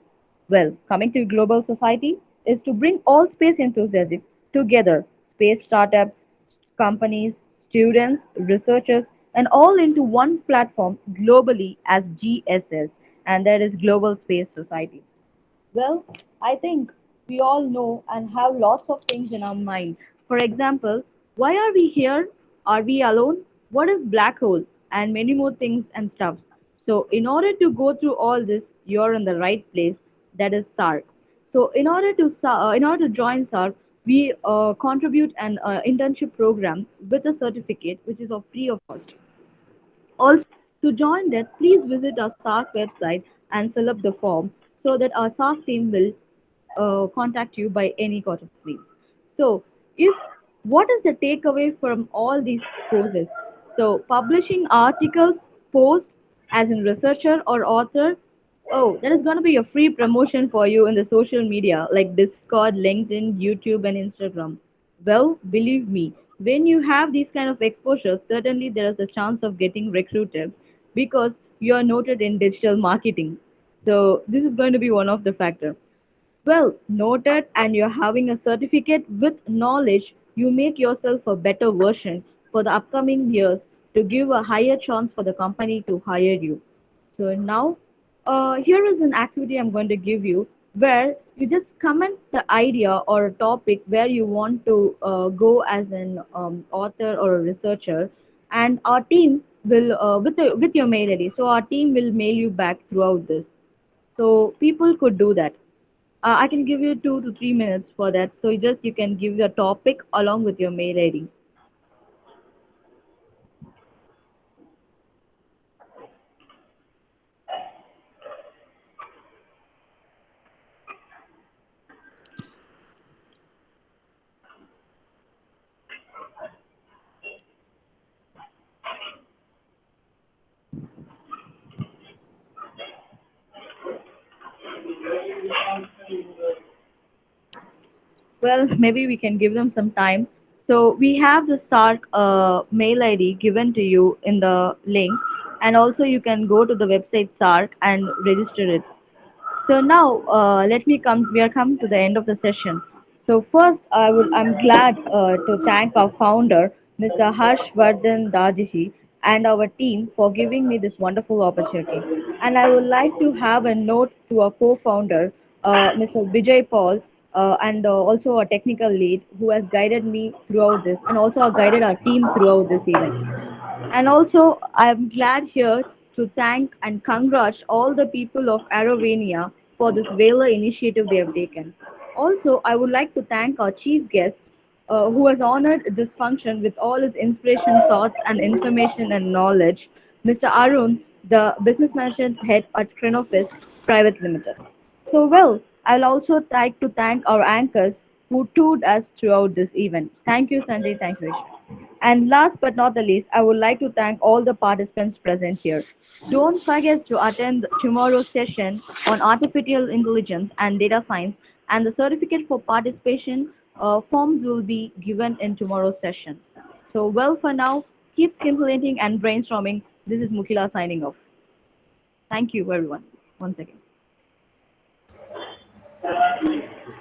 Well, coming to global society is to bring all space enthusiasts together, space startups, companies, students, researchers, and all into one platform globally as GSS, and that is Global Space Society. Well, I think we all know and have lots of things in our mind. For example, why are we here? Are we alone? What is black hole? And many more things and stuffs. So, in order to go through all this, you're in the right place. That is SARC. So, in order to join SARC, we contribute an internship program with a certificate which is of free of cost. Also, To join that, please visit our SARC website and fill up the form so that our SARC team will contact you by any sort of means. So, if what is the takeaway from all these courses? So, publishing articles, post as in researcher or author. Oh, that is going to be a free promotion for you in the social media like Discord, LinkedIn, YouTube, and Instagram. Well, believe me, when you have these kind of exposure, certainly there is a chance of getting recruited because you are noted in digital marketing. So this is going to be one of the factor. Well, noted, and you're having a certificate with knowledge, you make yourself a better version for the upcoming years to give a higher chance for the company to hire you. So now, here is an activity I'm going to give you where you just comment the idea or a topic where you want to go as an author or a researcher, and our team will with your mail ID. So our team will mail you back throughout this. So people could do that. I can give you 2 to 3 minutes for that. So you can give your topic along with your mail ID. Well, maybe we can give them some time. So we have the SARC mail ID given to you in the link, and also you can go to the website SARC and register it. So now, let me come. We are come to the end of the session. So first, I'm glad to thank our founder, Mr. Harshvardhan Dajishi, and our team for giving me this wonderful opportunity. And I would like to have a note to our co-founder, Mr. Vijay Paul, and also our technical lead, who has guided me throughout this, and also guided our team throughout this event. And also, I'm glad here to thank and congratulate all the people of Arovania for this Valor initiative they have taken. Also, I would like to thank our chief guest who has honored this function with all his inspiration, thoughts, and information and knowledge, Mr. Arun, the business management head at Crenofis Private Limited. So, well, I'll also like to thank our anchors who toured us throughout this event. Thank you, Sanjay. Thank you, Isha. And last but not the least, I would like to thank all the participants present here. Don't forget to attend tomorrow's session on artificial intelligence and data science, and the certificate for participation forms will be given in tomorrow's session. So, well, for now, keep stimulating and brainstorming. This is Mukila signing off. Thank you, everyone. Once again.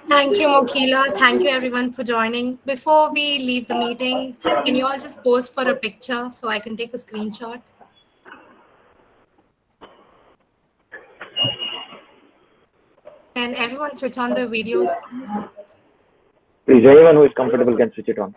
Thank you, Mokila. Thank you, everyone, for joining. Before we leave the meeting, can you all just pose for a picture so I can take a screenshot? Can everyone switch on their videos, please? Please, anyone who is comfortable can switch it on.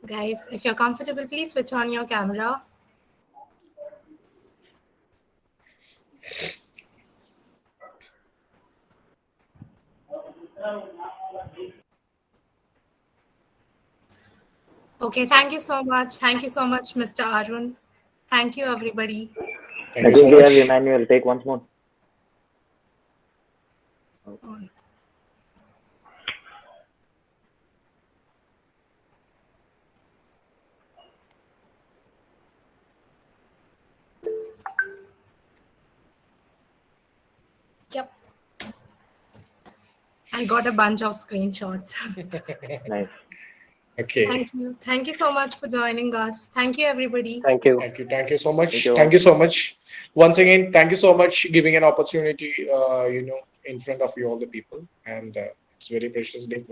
Guys, if you're comfortable, please switch on your camera. Okay, thank you so much. Thank you so much, Mr. Arun. Thank you, everybody. Thank you Again, so we have much. Emmanuel. Take once more. Yep. I got a bunch of screenshots. Nice. Okay. Thank you. Thank you so much for joining us. Thank you, everybody. Thank you. Thank you. Thank you so much. Thank you. Thank you so much. Once again, thank you so much giving an opportunity, in front of you all the people. And it's very precious day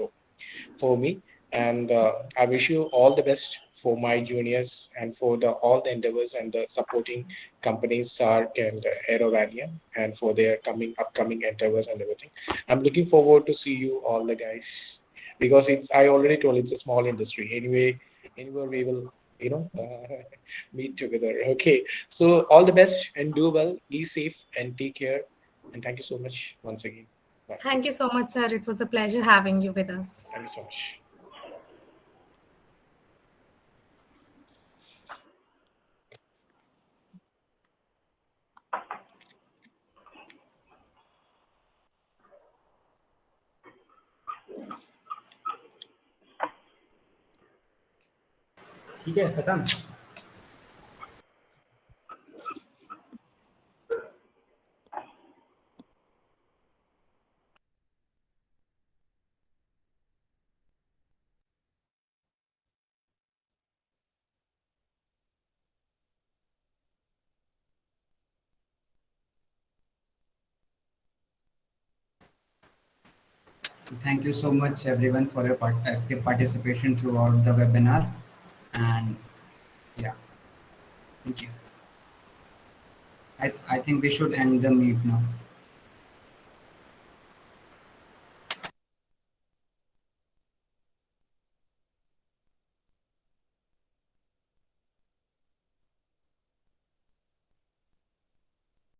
for me. And I wish you all the best for my juniors and for all the endeavors and the supporting companies, SARC and Aerovania, and for their upcoming endeavors and everything. I'm looking forward to see you all the guys because I already told it's a small industry. Anyway, anywhere we will, meet together. Okay. So all the best and do well, be safe and take care. And thank you so much once again. Bye. Thank you so much, sir. It was a pleasure having you with us. Thank you so much. ठीक है खत्म So thank you so much everyone for your active participation throughout the webinar. And yeah, thank you. I think we should end the meet now.